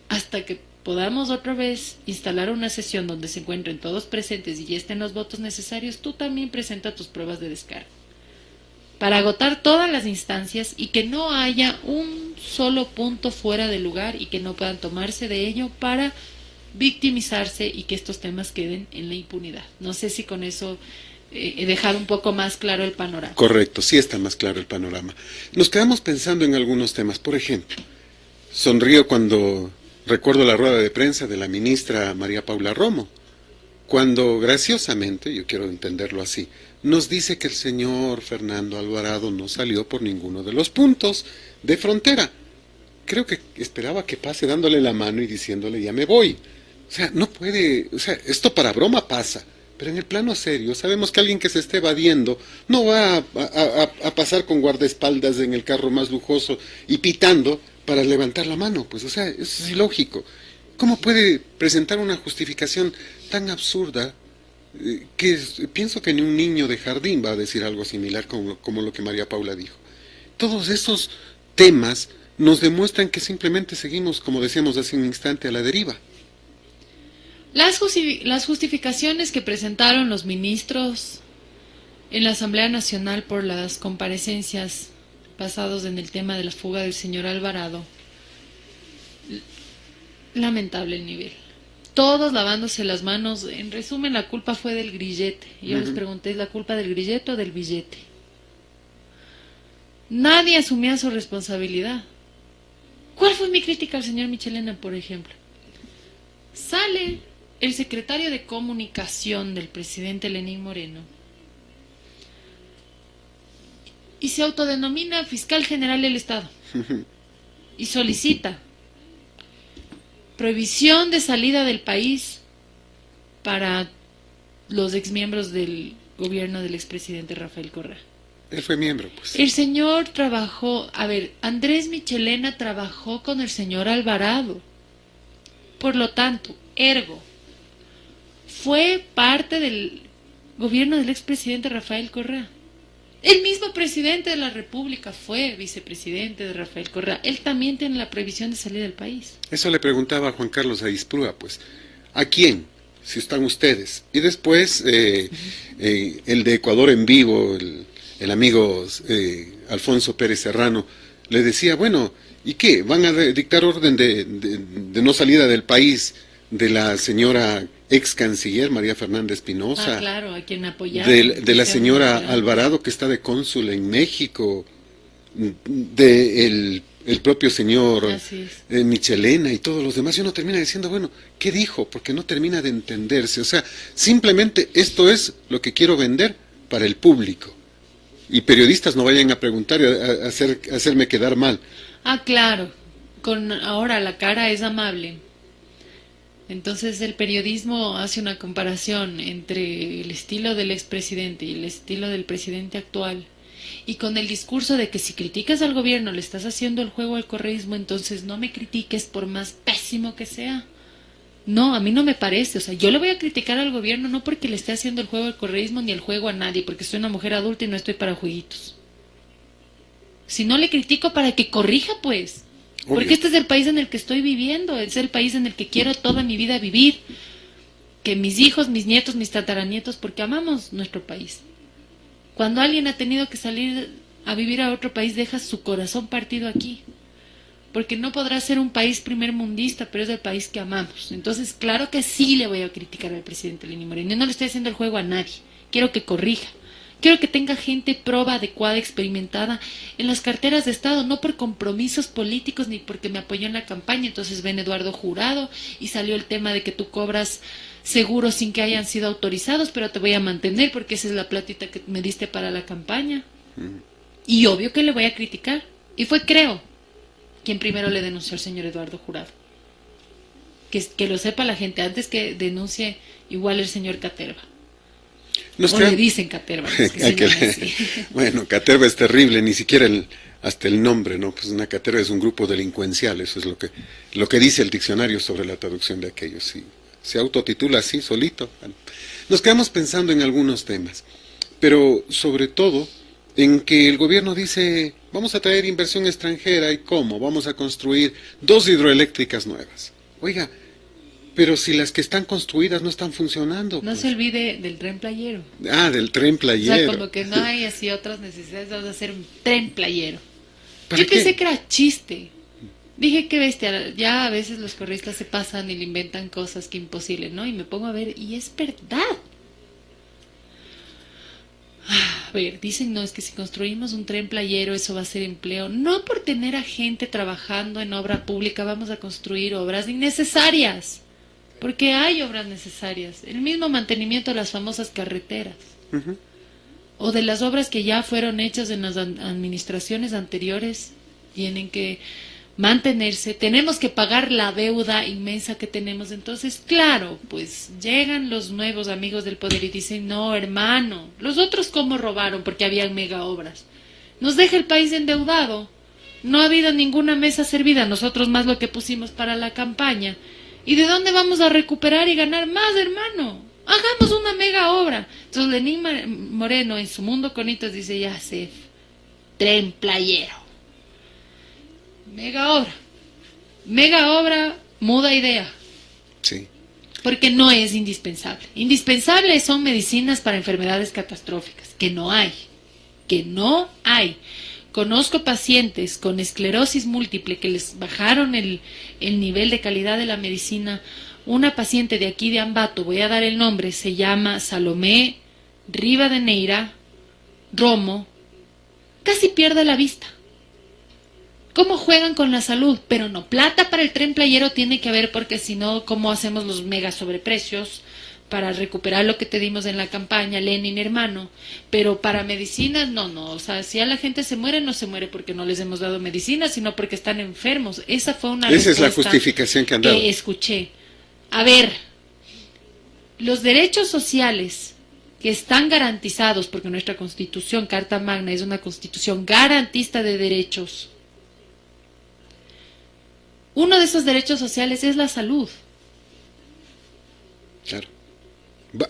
Hasta que podamos otra vez instalar una sesión donde se encuentren todos presentes y ya estén los votos necesarios, tú también presenta tus pruebas de descargo. Para agotar todas las instancias y que no haya un solo punto fuera de lugar y que no puedan tomarse de ello para victimizarse y que estos temas queden en la impunidad. No sé si con eso he dejado un poco más claro el panorama. Correcto, sí está más claro el panorama. Nos quedamos pensando en algunos temas. Por ejemplo, sonrío cuando recuerdo la rueda de prensa de la ministra María Paula Romo, cuando graciosamente, yo quiero entenderlo así, nos dice que el señor Fernando Alvarado no salió por ninguno de los puntos de frontera. Creo que esperaba que pase dándole la mano y diciéndole ya me voy. O sea, no puede, o sea, esto para broma pasa, pero en el plano serio sabemos que alguien que se esté evadiendo no va a pasar con guardaespaldas en el carro más lujoso y pitando para levantar la mano, pues, o sea, eso es ilógico. ¿Cómo puede presentar una justificación tan absurda pienso que ni un niño de jardín va a decir algo similar como lo que María Paula dijo? Todos esos temas nos demuestran que simplemente seguimos, como decíamos hace un instante, a la deriva. Las justificaciones que presentaron los ministros en la Asamblea Nacional por las comparecencias basados en el tema de la fuga del señor Alvarado, lamentable el nivel. Todos lavándose las manos. En resumen, la culpa fue del grillete. Y yo les pregunté, ¿es la culpa del grillete o del billete? Nadie asumía su responsabilidad. ¿Cuál fue mi crítica al señor Michelena, por ejemplo? Sale el secretario de Comunicación del presidente Lenín Moreno y se autodenomina fiscal general del Estado y solicita prohibición de salida del país para los exmiembros del gobierno del expresidente Rafael Correa. Él fue miembro, pues. El señor trabajó, Andrés Michelena trabajó con el señor Alvarado. Por lo tanto, ergo, fue parte del gobierno del expresidente Rafael Correa. El mismo presidente de la República fue vicepresidente de Rafael Correa. Él también tiene la prohibición de salir del país. Eso le preguntaba a Juan Carlos Aizprúa, pues. ¿A quién? Si están ustedes. Y después, el de Ecuador en vivo, el amigo Alfonso Pérez Serrano, le decía, bueno, ¿y qué? ¿Van a dictar orden de no salida del país de la señora ex canciller María Fernanda Espinosa? Claro, a quien apoyaron. De la señora Alvarado, que está de cónsul en México, de el propio señor Michelena y todos los demás. Y uno termina diciendo, bueno, ¿qué dijo? Porque no termina de entenderse. O sea, simplemente esto es lo que quiero vender para el público. Y periodistas no vayan a preguntar y a hacerme quedar mal. Claro. Ahora la cara es amable. Entonces el periodismo hace una comparación entre el estilo del expresidente y el estilo del presidente actual. Y con el discurso de que si criticas al gobierno le estás haciendo el juego al correísmo, entonces no me critiques por más pésimo que sea. No, a mí no me parece. O sea, yo le voy a criticar al gobierno no porque le esté haciendo el juego al correísmo ni el juego a nadie, porque soy una mujer adulta y no estoy para jueguitos. Si no le critico para que corrija, pues. Obvio. Porque este es el país en el que estoy viviendo, es el país en el que quiero toda mi vida vivir. Que mis hijos, mis nietos, mis tataranietos, porque amamos nuestro país. Cuando alguien ha tenido que salir a vivir a otro país, deja su corazón partido aquí. Porque no podrá ser un país primermundista, pero es el país que amamos. Entonces, claro que sí le voy a criticar al presidente Lenín Moreno. Y no le estoy haciendo el juego a nadie. Quiero que corrija. Quiero que tenga gente proba, adecuada, experimentada en las carteras de Estado, no por compromisos políticos ni porque me apoyó en la campaña. Entonces ven Eduardo Jurado y salió el tema de que tú cobras seguros sin que hayan sido autorizados, pero te voy a mantener porque esa es la platita que me diste para la campaña. Y obvio que le voy a criticar. Y fue, creo, quien primero le denunció al señor Eduardo Jurado. Que lo sepa la gente, antes que denuncie igual el señor Caterva. Le dicen Caterva. Bueno, Caterva es terrible, ni siquiera hasta el nombre, ¿no? Pues una caterva es un grupo delincuencial, eso es lo que dice el diccionario sobre la traducción de aquellos. Sí, se autotitula así, solito. Nos quedamos pensando en algunos temas, pero sobre todo en que el gobierno dice, vamos a traer inversión extranjera, ¿y cómo? Vamos a construir 2 hidroeléctricas nuevas. Oiga, pero si las que están construidas no están funcionando. No pues se olvide del tren playero. Del tren playero. O sea, como que no hay así otras necesidades, vamos a hacer un tren playero. Yo pensé que era chiste. Dije, qué bestia, ya a veces los correístas se pasan y le inventan cosas que imposibles, ¿no? Y me pongo a ver, y es verdad. A ver, dicen, no, es que si construimos un tren playero eso va a ser empleo. No por tener a gente trabajando en obra pública vamos a construir obras innecesarias. Porque hay obras necesarias. El mismo mantenimiento de las famosas carreteras. O de las obras que ya fueron hechas en las administraciones anteriores. Tienen que mantenerse. Tenemos que pagar la deuda inmensa que tenemos. Entonces, claro, pues llegan los nuevos amigos del poder y dicen, no, hermano, los otros cómo robaron porque habían mega obras. Nos deja el país endeudado. No ha habido ninguna mesa servida. Nosotros más lo que pusimos para la campaña. ¿Y de dónde vamos a recuperar y ganar más, hermano? Hagamos una mega obra. Entonces Lenín Moreno en su mundo con hitos dice, ya sé, tren playero. Mega obra, muda idea. Sí. Porque no es indispensable. Indispensable son medicinas para enfermedades catastróficas, que no hay. Conozco pacientes con esclerosis múltiple que les bajaron el nivel de calidad de la medicina. Una paciente de aquí de Ambato, voy a dar el nombre, se llama Salomé Rivadeneira Romo, casi pierde la vista. ¿Cómo juegan con la salud? Pero no, plata para el tren playero tiene que haber, porque si no, ¿cómo hacemos los mega sobreprecios para recuperar lo que te dimos en la campaña, Lenin, hermano? Pero para medicinas, no, o sea, si a la gente se muere, no se muere porque no les hemos dado medicina, sino porque están enfermos. Esa fue una Esa es la justificación que han dado. Que escuché. A ver, los derechos sociales que están garantizados, porque nuestra Constitución, Carta Magna, es una Constitución garantista de derechos. Uno de esos derechos sociales es la salud. Claro.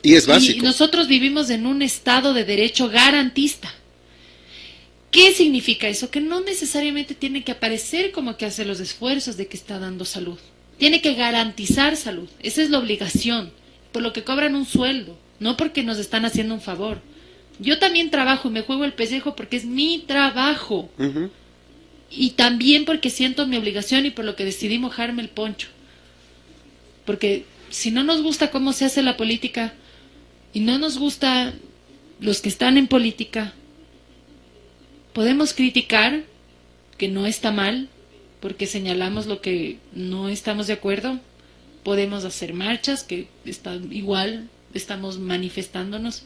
Y es básico. Y nosotros vivimos en un Estado de derecho garantista. ¿Qué significa eso? Que no necesariamente tiene que aparecer como que hace los esfuerzos de que está dando salud. Tiene que garantizar salud. Esa es la obligación. Por lo que cobran un sueldo, no porque nos están haciendo un favor. Yo también trabajo y me juego el pellejo porque es mi trabajo. y también porque siento mi obligación y por lo que decidí mojarme el poncho. Porque si no nos gusta cómo se hace la política y no nos gusta los que están en política, podemos criticar, que no está mal, porque señalamos lo que no estamos de acuerdo. Podemos hacer marchas, que están igual, estamos manifestándonos,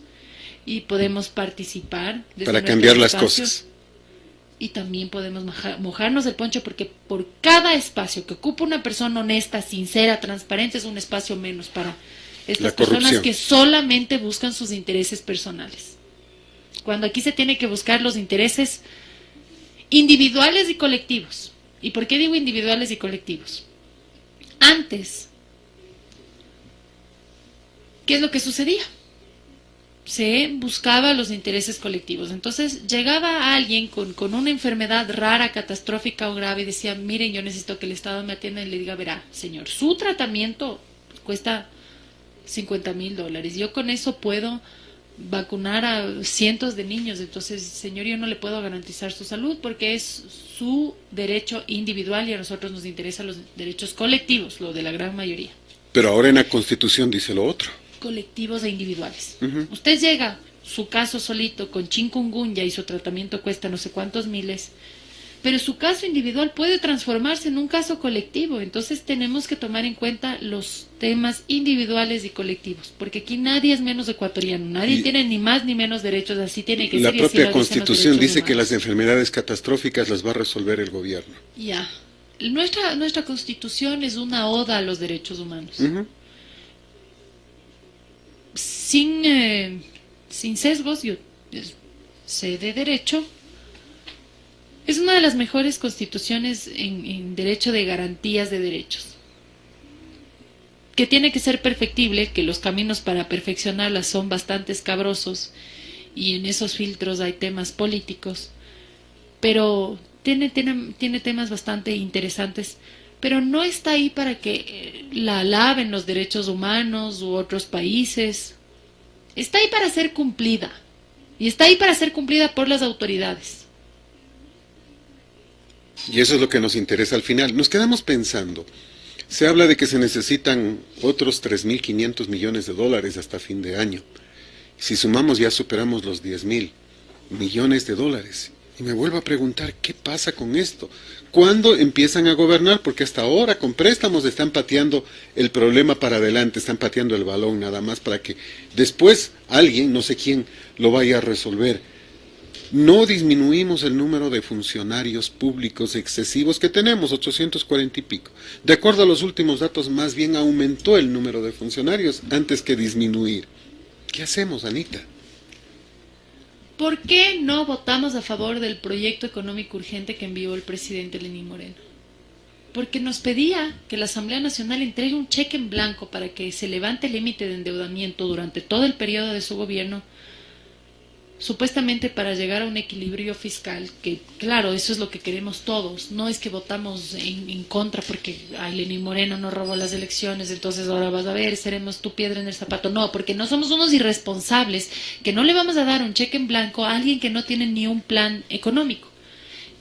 y podemos participar para cambiar las cosas. Y también podemos mojarnos el poncho, porque por cada espacio que ocupa una persona honesta, sincera, transparente, es un espacio menos para estas personas que solamente buscan sus intereses personales. Cuando aquí se tiene que buscar los intereses individuales y colectivos. ¿Y por qué digo individuales y colectivos? Antes, ¿qué es lo que sucedía? Se buscaba los intereses colectivos. Entonces llegaba alguien con una enfermedad rara, catastrófica o grave y decía, miren, yo necesito que el Estado me atienda, y le diga, verá, señor, su tratamiento cuesta $50,000. Yo con eso puedo vacunar a cientos de niños. Entonces, señor, yo no le puedo garantizar su salud porque es su derecho individual y a nosotros nos interesan los derechos colectivos, lo de la gran mayoría. Pero ahora en la Constitución dice lo otro. Colectivos e individuales. Usted llega, su caso solito, con chikungunya y su tratamiento cuesta no sé cuántos miles, pero su caso individual puede transformarse en un caso colectivo. Entonces tenemos que tomar en cuenta los temas individuales y colectivos, porque aquí nadie es menos ecuatoriano, nadie tiene ni más ni menos derechos, así tiene que ser. La propia Constitución dice que las enfermedades catastróficas las va a resolver el gobierno. Ya, nuestra Constitución es una oda a los derechos humanos. Sin sesgos, yo sé de derecho. Es una de las mejores constituciones en derecho de garantías de derechos, que tiene que ser perfectible, que los caminos para perfeccionarla son bastante escabrosos y en esos filtros hay temas políticos, pero tiene temas bastante interesantes, pero no está ahí para que la alaben los derechos humanos u otros países. Está ahí para ser cumplida, y está ahí para ser cumplida por las autoridades. Y eso es lo que nos interesa al final. Nos quedamos pensando, se habla de que se necesitan otros 3.500 millones de dólares hasta fin de año. Si sumamos ya superamos los 10.000 millones de dólares. Y me vuelvo a preguntar, ¿qué pasa con esto? ¿Cuándo empiezan a gobernar? Porque hasta ahora con préstamos están pateando el problema para adelante, están pateando el balón nada más para que después alguien, no sé quién, lo vaya a resolver. No disminuimos el número de funcionarios públicos excesivos que tenemos, 840 y pico. De acuerdo a los últimos datos, más bien aumentó el número de funcionarios antes que disminuir. ¿Qué hacemos, Anita? ¿Por qué no votamos a favor del proyecto económico urgente que envió el presidente Lenín Moreno? Porque nos pedía que la Asamblea Nacional entregue un cheque en blanco para que se levante el límite de endeudamiento durante todo el periodo de su gobierno, supuestamente para llegar a un equilibrio fiscal, que claro, eso es lo que queremos todos. No es que votamos en contra porque Lenín Moreno no robó las elecciones, entonces ahora vas a ver, seremos tu piedra en el zapato. No, porque no somos unos irresponsables que no le vamos a dar un cheque en blanco a alguien que no tiene ni un plan económico.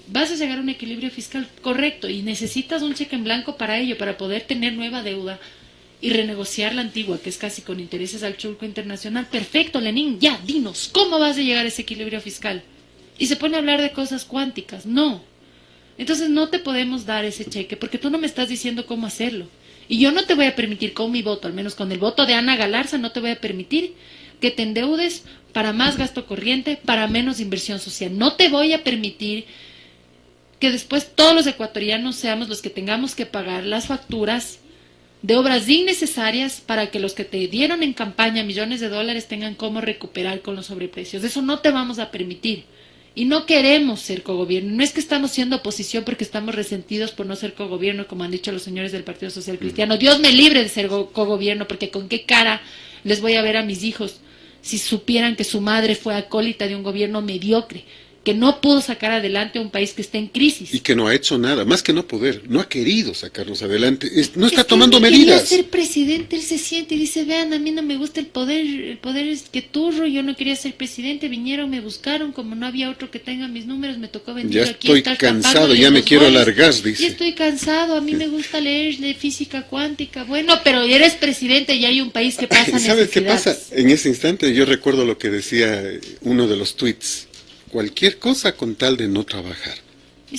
Vas a llegar a un equilibrio fiscal correcto y necesitas un cheque en blanco para ello, para poder tener nueva deuda y renegociar la antigua, que es casi con intereses al chulco internacional. Perfecto, Lenín, ya, dinos, ¿cómo vas a llegar a ese equilibrio fiscal? Y se pone a hablar de cosas cuánticas. No. Entonces no te podemos dar ese cheque, porque tú no me estás diciendo cómo hacerlo. Y yo no te voy a permitir con mi voto, al menos con el voto de Ana Galarza, no te voy a permitir que te endeudes para más gasto corriente, para menos inversión social. No te voy a permitir que después todos los ecuatorianos seamos los que tengamos que pagar las facturas de obras innecesarias para que los que te dieron en campaña millones de dólares tengan cómo recuperar con los sobreprecios. Eso no te vamos a permitir. Y no queremos ser cogobierno. No es que estamos siendo oposición porque estamos resentidos por no ser cogobierno, como han dicho los señores del Partido Social Cristiano. Dios me libre de ser cogobierno, porque con qué cara les voy a ver a mis hijos si supieran que su madre fue acólita de un gobierno mediocre, que no pudo sacar adelante a un país que está en crisis. Y que no ha hecho nada, más que no poder, no ha querido sacarnos adelante, no está Es que tomando él no quería medidas. ser presidente, él se siente y dice, vean, a mí no me gusta el poder es que turro, yo no quería ser presidente, vinieron, me buscaron, como no había otro que tenga mis números, me tocó venir Ya aquí. estoy estar cansado, tapándole ya me los quiero goles. alargar, Ya dice. estoy cansado, a mí me gusta leer de física cuántica. Bueno, pero eres presidente y hay un país que pasa ¿Sabes qué pasa? necesidades. En ese instante yo recuerdo lo que decía uno de los tweets. Cualquier cosa con tal de no trabajar.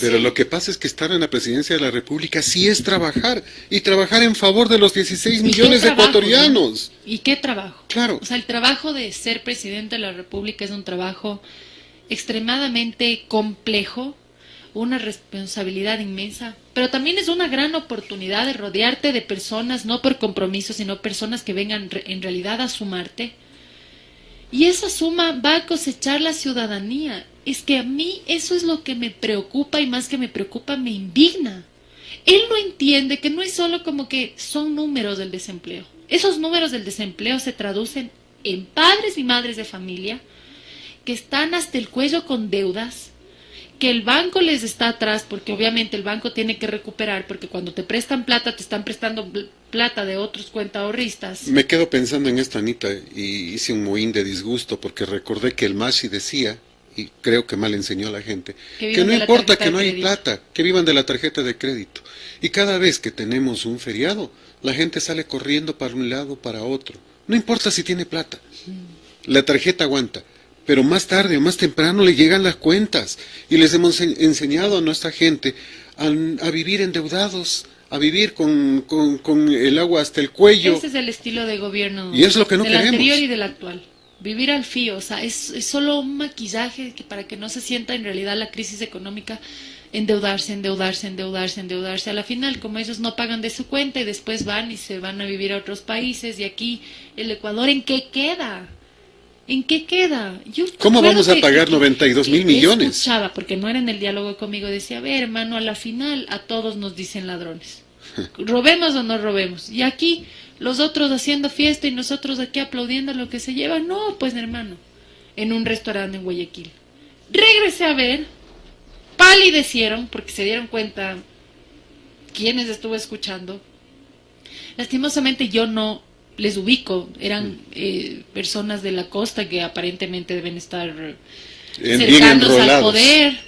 Pero Sí. lo que pasa es que estar en la presidencia de la República sí es trabajar. Y trabajar en favor de los 16 ¿Y millones qué de trabajo, ecuatorianos. ¿no? ¿Y qué trabajo? Claro. O sea, el trabajo de ser presidente de la República es un trabajo extremadamente complejo, una responsabilidad inmensa, pero también es una gran oportunidad de rodearte de personas, no por compromiso, sino personas que vengan en realidad a sumarte. Y esa suma va a cosechar la ciudadanía. Es que a mí eso es lo que me preocupa y más que me preocupa, me indigna. Él no entiende que no es solo como que son números del desempleo. Esos números del desempleo se traducen en padres y madres de familia que están hasta el cuello con deudas, que el banco les está atrás, porque obviamente el banco tiene que recuperar, porque cuando te prestan plata, te están prestando plata de otros cuentaahorristas. Me quedo pensando en esto, Anita, y hice un mohín de disgusto porque recordé que el Mashi decía, y creo que mal enseñó a la gente, que no importa que no hay plata, que vivan de la tarjeta de crédito. Y cada vez que tenemos un feriado, la gente sale corriendo para un lado, para otro. No importa si tiene plata, la tarjeta aguanta. Pero más tarde o más temprano le llegan las cuentas y les hemos enseñado a nuestra gente a vivir endeudados, a vivir con el agua hasta el cuello. Ese es el estilo de gobierno Y es lo que no del queremos. anterior y del actual. Vivir al fío, o sea, es solo un maquillaje que para que no se sienta en realidad la crisis económica, endeudarse, endeudarse, endeudarse, endeudarse. A la final, como ellos no pagan de su cuenta y después van y se van a vivir a otros países y aquí el Ecuador, ¿en qué queda? ¿En qué queda? ¿Cómo vamos a pagar 92.000 millones? Escuchaba, porque no era en el diálogo conmigo, decía, a ver, hermano, a la final a todos nos dicen ladrones. Robemos o no robemos. Y aquí los otros haciendo fiesta y nosotros aquí aplaudiendo lo que se lleva. No, pues hermano, en un restaurante en Guayaquil. Regresé a ver, palidecieron porque se dieron cuenta quienes estuve escuchando. Lastimosamente yo no les ubico, eran personas de la costa que aparentemente deben estar cercanos al poder,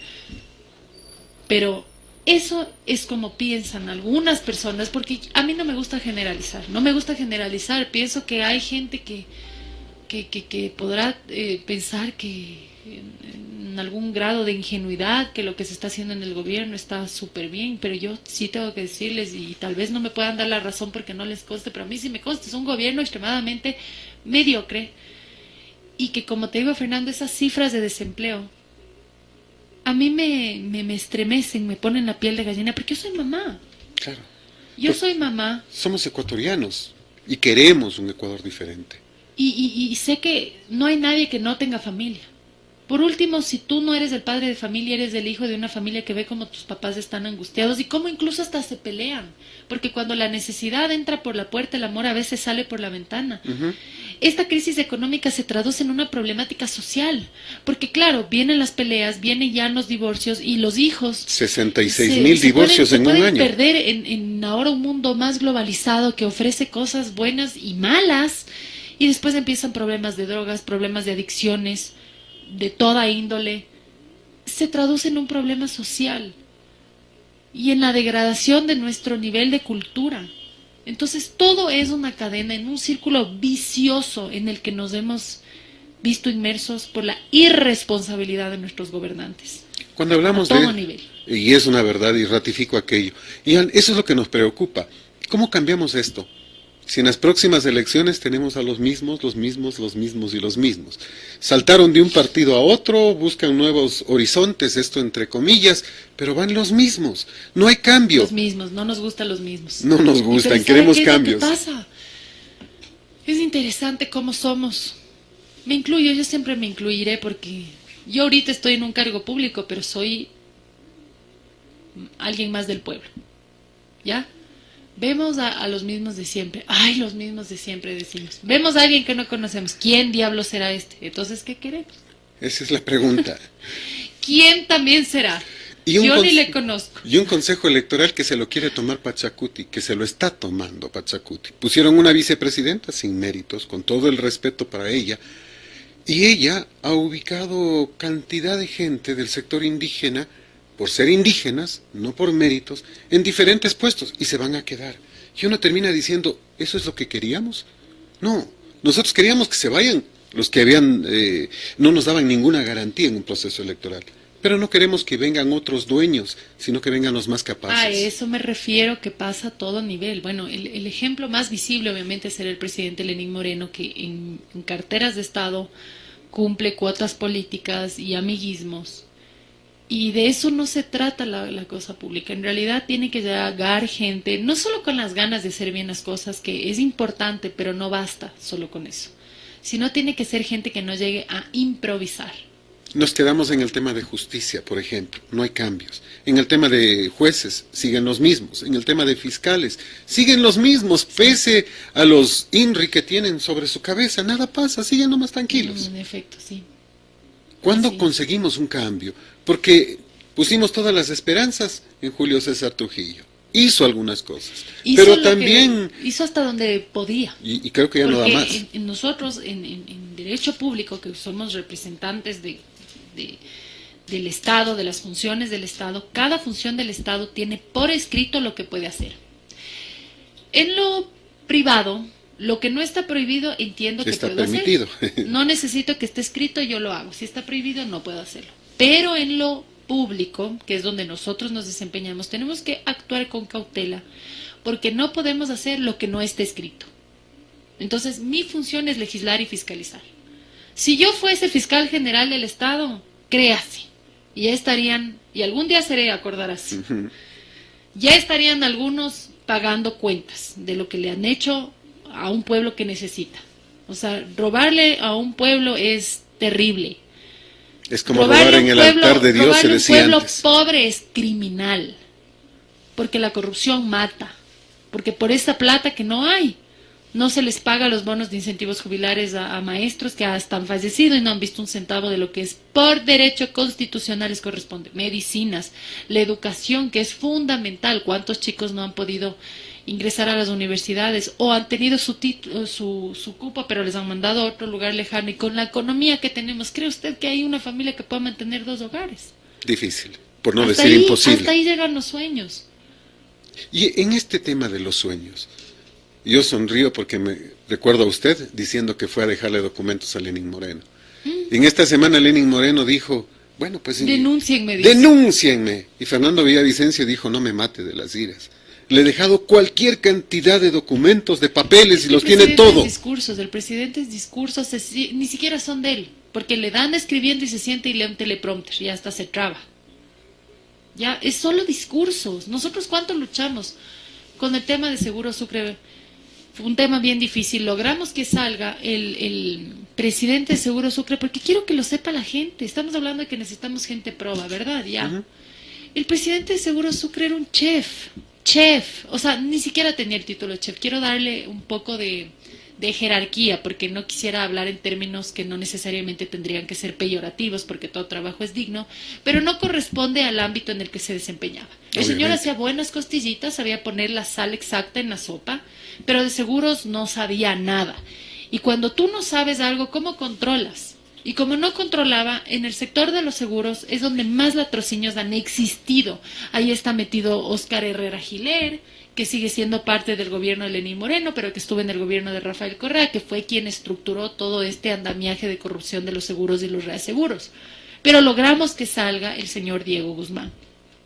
pero eso es como piensan algunas personas, porque a mí no me gusta generalizar, pienso que hay gente que podrá pensar que en algún grado de ingenuidad, que lo que se está haciendo en el gobierno está súper bien, pero yo sí tengo que decirles, y tal vez no me puedan dar la razón porque no les conste, pero a mí sí me consta, es un gobierno extremadamente mediocre, y que como te digo, Fernando, esas cifras de desempleo a mí me estremecen, me ponen la piel de gallina, porque yo soy mamá. Claro. Yo soy mamá. Somos ecuatorianos y queremos un Ecuador diferente. Y sé que no hay nadie que no tenga familia. Por último, si tú no eres el padre de familia, eres el hijo de una familia que ve cómo tus papás están angustiados y cómo incluso hasta se pelean. Porque cuando la necesidad entra por la puerta, el amor a veces sale por la ventana. Esta crisis económica se traduce en una problemática social. Porque claro, vienen las peleas, vienen ya los divorcios y los hijos... 66.000 divorcios en un año. Se pueden perder en ahora un mundo más globalizado que ofrece cosas buenas y malas. Y después empiezan problemas de drogas, problemas de adicciones, de toda índole. Se traduce en un problema social y en la degradación de nuestro nivel de cultura. Entonces todo es una cadena, en un círculo vicioso en el que nos hemos visto inmersos por la irresponsabilidad de nuestros gobernantes. Cuando hablamos a todo nivel. Y es una verdad y ratifico aquello, y eso es lo que nos preocupa. ¿Cómo cambiamos esto? Si en las próximas elecciones tenemos a los mismos y los mismos. Saltaron de un partido a otro, buscan nuevos horizontes, esto entre comillas, pero van los mismos. No hay cambio. Los mismos, no nos gustan los mismos. No nos gustan, queremos cambios. ¿Qué pasa? Es interesante cómo somos. Me incluyo, yo siempre me incluiré porque yo ahorita estoy en un cargo público, pero soy alguien más del pueblo. ¿Ya? Vemos a los mismos de siempre. Ay, los mismos de siempre decimos. Vemos a alguien que no conocemos. ¿Quién diablo será este? Entonces, ¿qué queremos? Esa es la pregunta. ¿quién también será? Yo ni le conozco. Y un consejo electoral que se lo quiere tomar Pachacuti, que se lo está tomando Pachacuti. Pusieron una vicepresidenta sin méritos, con todo el respeto para ella, y ella ha ubicado cantidad de gente del sector indígena, por ser indígenas, no por méritos, en diferentes puestos, y se van a quedar. Y uno termina diciendo, ¿eso es lo que queríamos? No, nosotros queríamos que se vayan los que no nos daban ninguna garantía en un proceso electoral. Pero no queremos que vengan otros dueños, sino que vengan los más capaces. A eso me refiero, que pasa a todo nivel. Bueno, el ejemplo más visible obviamente es el presidente Lenín Moreno, que en carteras de Estado cumple cuotas políticas y amiguismos. Y de eso no se trata la cosa pública. En realidad tiene que llegar gente, no solo con las ganas de hacer bien las cosas, que es importante, pero no basta solo con eso. Sino tiene que ser gente que no llegue a improvisar. Nos quedamos en el tema de justicia, por ejemplo, no hay cambios. En el tema de jueces, siguen los mismos. En el tema de fiscales, siguen los mismos, pese a los INRI que tienen sobre su cabeza. Nada pasa, siguen nomás tranquilos. En efecto, sí. ¿Cuándo conseguimos un cambio? Porque pusimos todas las esperanzas en Julio César Trujillo. Hizo algunas cosas, pero también... hizo hasta donde podía. Y creo que ya no da más. Nosotros, en derecho público, que somos representantes del Estado, de las funciones del Estado, cada función del Estado tiene por escrito lo que puede hacer. En lo privado, lo que no está prohibido, entiendo que puedo permitido. Hacer. No necesito que esté escrito, yo lo hago. Si está prohibido, no puedo hacerlo. Pero en lo público, que es donde nosotros nos desempeñamos, tenemos que actuar con cautela, porque no podemos hacer lo que no esté escrito. Entonces, mi función es legislar y fiscalizar. Si yo fuese fiscal general del Estado, créase, y ya estarían, y algún día seré acordar así, ya estarían algunos pagando cuentas de lo que le han hecho a un pueblo que necesita. O sea, robarle a un pueblo es terrible. Es como robar en el altar de Dios, se decía antes. Un pueblo pobre es criminal, porque la corrupción mata, porque por esa plata que no hay, no se les paga los bonos de incentivos jubilares a maestros que hasta han fallecido y no han visto un centavo de lo que es por derecho constitucional les corresponde. Medicinas, la educación, que es fundamental. ¿Cuántos chicos no han podido ingresar a las universidades o han tenido su cupo, pero les han mandado a otro lugar lejano? Y con la economía que tenemos, ¿cree usted que hay una familia que pueda mantener 2 hogares? Difícil, por no decir imposible. Hasta ahí llegan los sueños. Y en este tema de los sueños, yo sonrío porque me recuerdo a usted diciendo que fue a dejarle documentos a Lenín Moreno. En esta semana Lenín Moreno dijo, bueno, pues... Denúncienme. Denúncienme. Y Fernando Villavicencio dijo, no me mate de las iras. Le he dejado cualquier cantidad de documentos, de papeles, y los tiene todo. El presidente discursos ni siquiera son de él, porque le dan escribiendo y se siente y lee un teleprompter y hasta se traba. Ya, es solo discursos. Nosotros cuánto luchamos con el tema de Seguro Sucre. Fue un tema bien difícil. Logramos que salga el presidente de Seguro Sucre, porque quiero que lo sepa la gente. Estamos hablando de que necesitamos gente proba, ¿verdad? Ya. El presidente de Seguro Sucre era un chef, o sea, ni siquiera tenía el título de chef. Quiero darle un poco de jerarquía, porque no quisiera hablar en términos que no necesariamente tendrían que ser peyorativos, porque todo trabajo es digno, pero no corresponde al ámbito en el que se desempeñaba. El señor hacía buenas costillitas, sabía poner la sal exacta en la sopa, pero de seguros no sabía nada. Y cuando tú no sabes algo, ¿cómo controlas? Y como no controlaba, en el sector de los seguros es donde más latrocinios han existido. Ahí está metido Óscar Herrera Giler, que sigue siendo parte del gobierno de Lenín Moreno, pero que estuvo en el gobierno de Rafael Correa, que fue quien estructuró todo este andamiaje de corrupción de los seguros y los reaseguros. Pero logramos que salga el señor Diego Guzmán.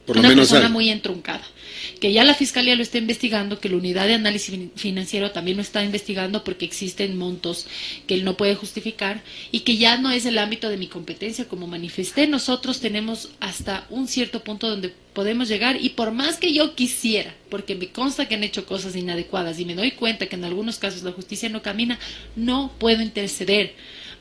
Una persona muy entruncada, que ya la Fiscalía lo está investigando, que la Unidad de Análisis Financiero también lo está investigando porque existen montos que él no puede justificar y que ya no es el ámbito de mi competencia. Como manifesté, nosotros tenemos hasta un cierto punto donde podemos llegar, y por más que yo quisiera, porque me consta que han hecho cosas inadecuadas y me doy cuenta que en algunos casos la justicia no camina, no puedo interceder,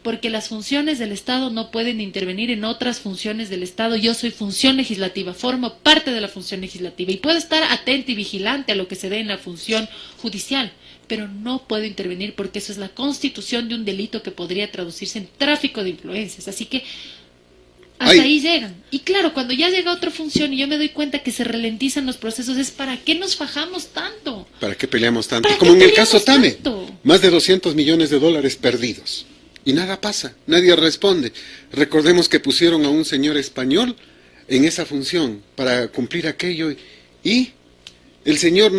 porque las funciones del Estado no pueden intervenir en otras funciones del Estado. Yo soy función legislativa, formo parte de la función legislativa y puedo estar atenta y vigilante a lo que se dé en la función judicial, pero no puedo intervenir porque eso es la constitución de un delito que podría traducirse en tráfico de influencias. Así que Hasta ahí llegan. Y claro, cuando ya llega otra función y yo me doy cuenta que se ralentizan los procesos, es ¿para qué nos fajamos tanto? ¿Para qué peleamos tanto? ¿Para Como qué en el caso peleamos Tame, tanto? más de 200 millones de dólares perdidos. Y nada pasa, nadie responde. Recordemos que pusieron a un señor español en esa función para cumplir aquello y el señor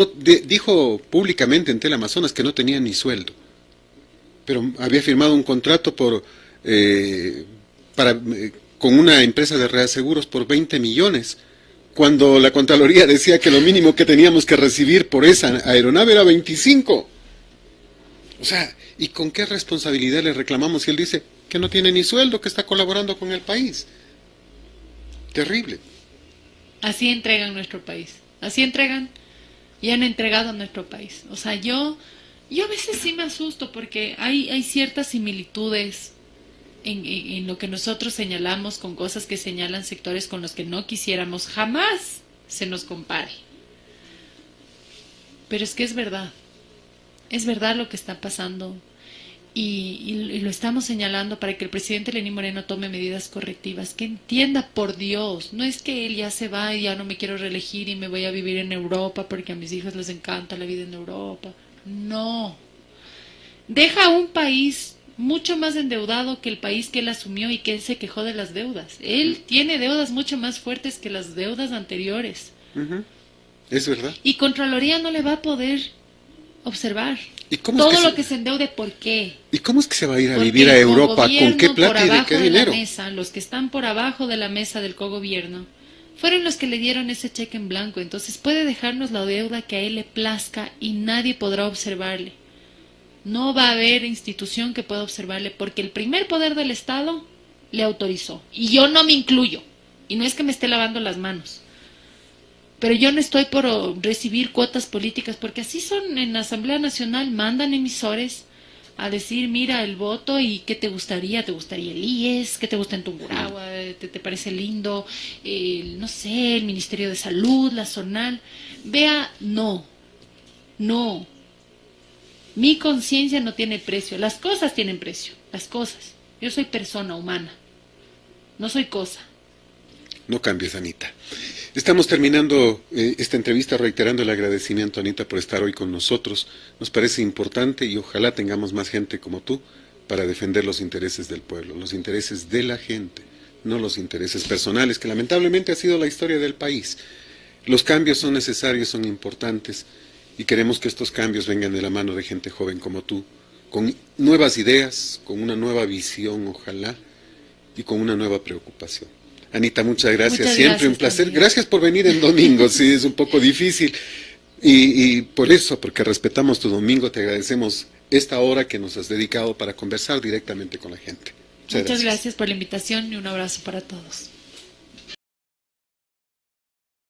dijo públicamente en Teleamazonas que no tenía ni sueldo, pero había firmado un contrato con una empresa de reaseguros por 20 millones, cuando la Contraloría decía que lo mínimo que teníamos que recibir por esa aeronave era 25. O sea, ¿y con qué responsabilidad le reclamamos si él dice que no tiene ni sueldo, que está colaborando con el país? Terrible. Así entregan nuestro país. Así entregan y han entregado nuestro país. O sea, yo a veces sí me asusto porque hay ciertas similitudes en lo que nosotros señalamos con cosas que señalan sectores con los que no quisiéramos jamás se nos compare. Pero es que es verdad lo que está pasando y lo estamos señalando para que el presidente Lenín Moreno tome medidas correctivas, que entienda, por Dios, no es que él ya se va y ya no me quiero reelegir y me voy a vivir en Europa porque a mis hijos les encanta la vida en Europa. No, deja un país mucho más endeudado que el país que él asumió y que él se quejó de las deudas. Él tiene deudas mucho más fuertes que las deudas anteriores. Es verdad. Y Contraloría no le va a poder observar ¿Y cómo todo es que lo que se endeude. ¿Por qué? ¿Y cómo es que se va a ir a Porque vivir a el Europa? ¿Con qué cogobierno plata y de qué dinero? los que están por abajo de la mesa del cogobierno, fueron los que le dieron ese cheque en blanco. Entonces puede dejarnos la deuda que a él le plazca y nadie podrá observarle. No va a haber institución que pueda observarle porque el primer poder del Estado le autorizó. Y yo no me incluyo. Y no es que me esté lavando las manos. Pero yo no estoy por recibir cuotas políticas porque así son en la Asamblea Nacional. Mandan emisores a decir, mira el voto y qué te gustaría. ¿Te gustaría el IES? ¿Qué te gusta en Tungurahua? ¿Te parece lindo? No sé, el Ministerio de Salud, la SONAL. Vea, no. Mi conciencia no tiene precio. Las cosas tienen precio. Las cosas. Yo soy persona humana. No soy cosa. No cambies, Anita. Estamos terminando esta entrevista reiterando el agradecimiento, Anita, por estar hoy con nosotros. Nos parece importante y ojalá tengamos más gente como tú para defender los intereses del pueblo, los intereses de la gente, no los intereses personales, que lamentablemente ha sido la historia del país. Los cambios son necesarios, son importantes, y queremos que estos cambios vengan de la mano de gente joven como tú, con nuevas ideas, con una nueva visión, ojalá, y con una nueva preocupación. Anita, muchas gracias. Muchas Siempre gracias un placer. también. Gracias por venir en domingo, sí, es un poco difícil. Y por eso, porque respetamos tu domingo, te agradecemos esta hora que nos has dedicado para conversar directamente con la gente. Muchas gracias por la invitación y un abrazo para todos.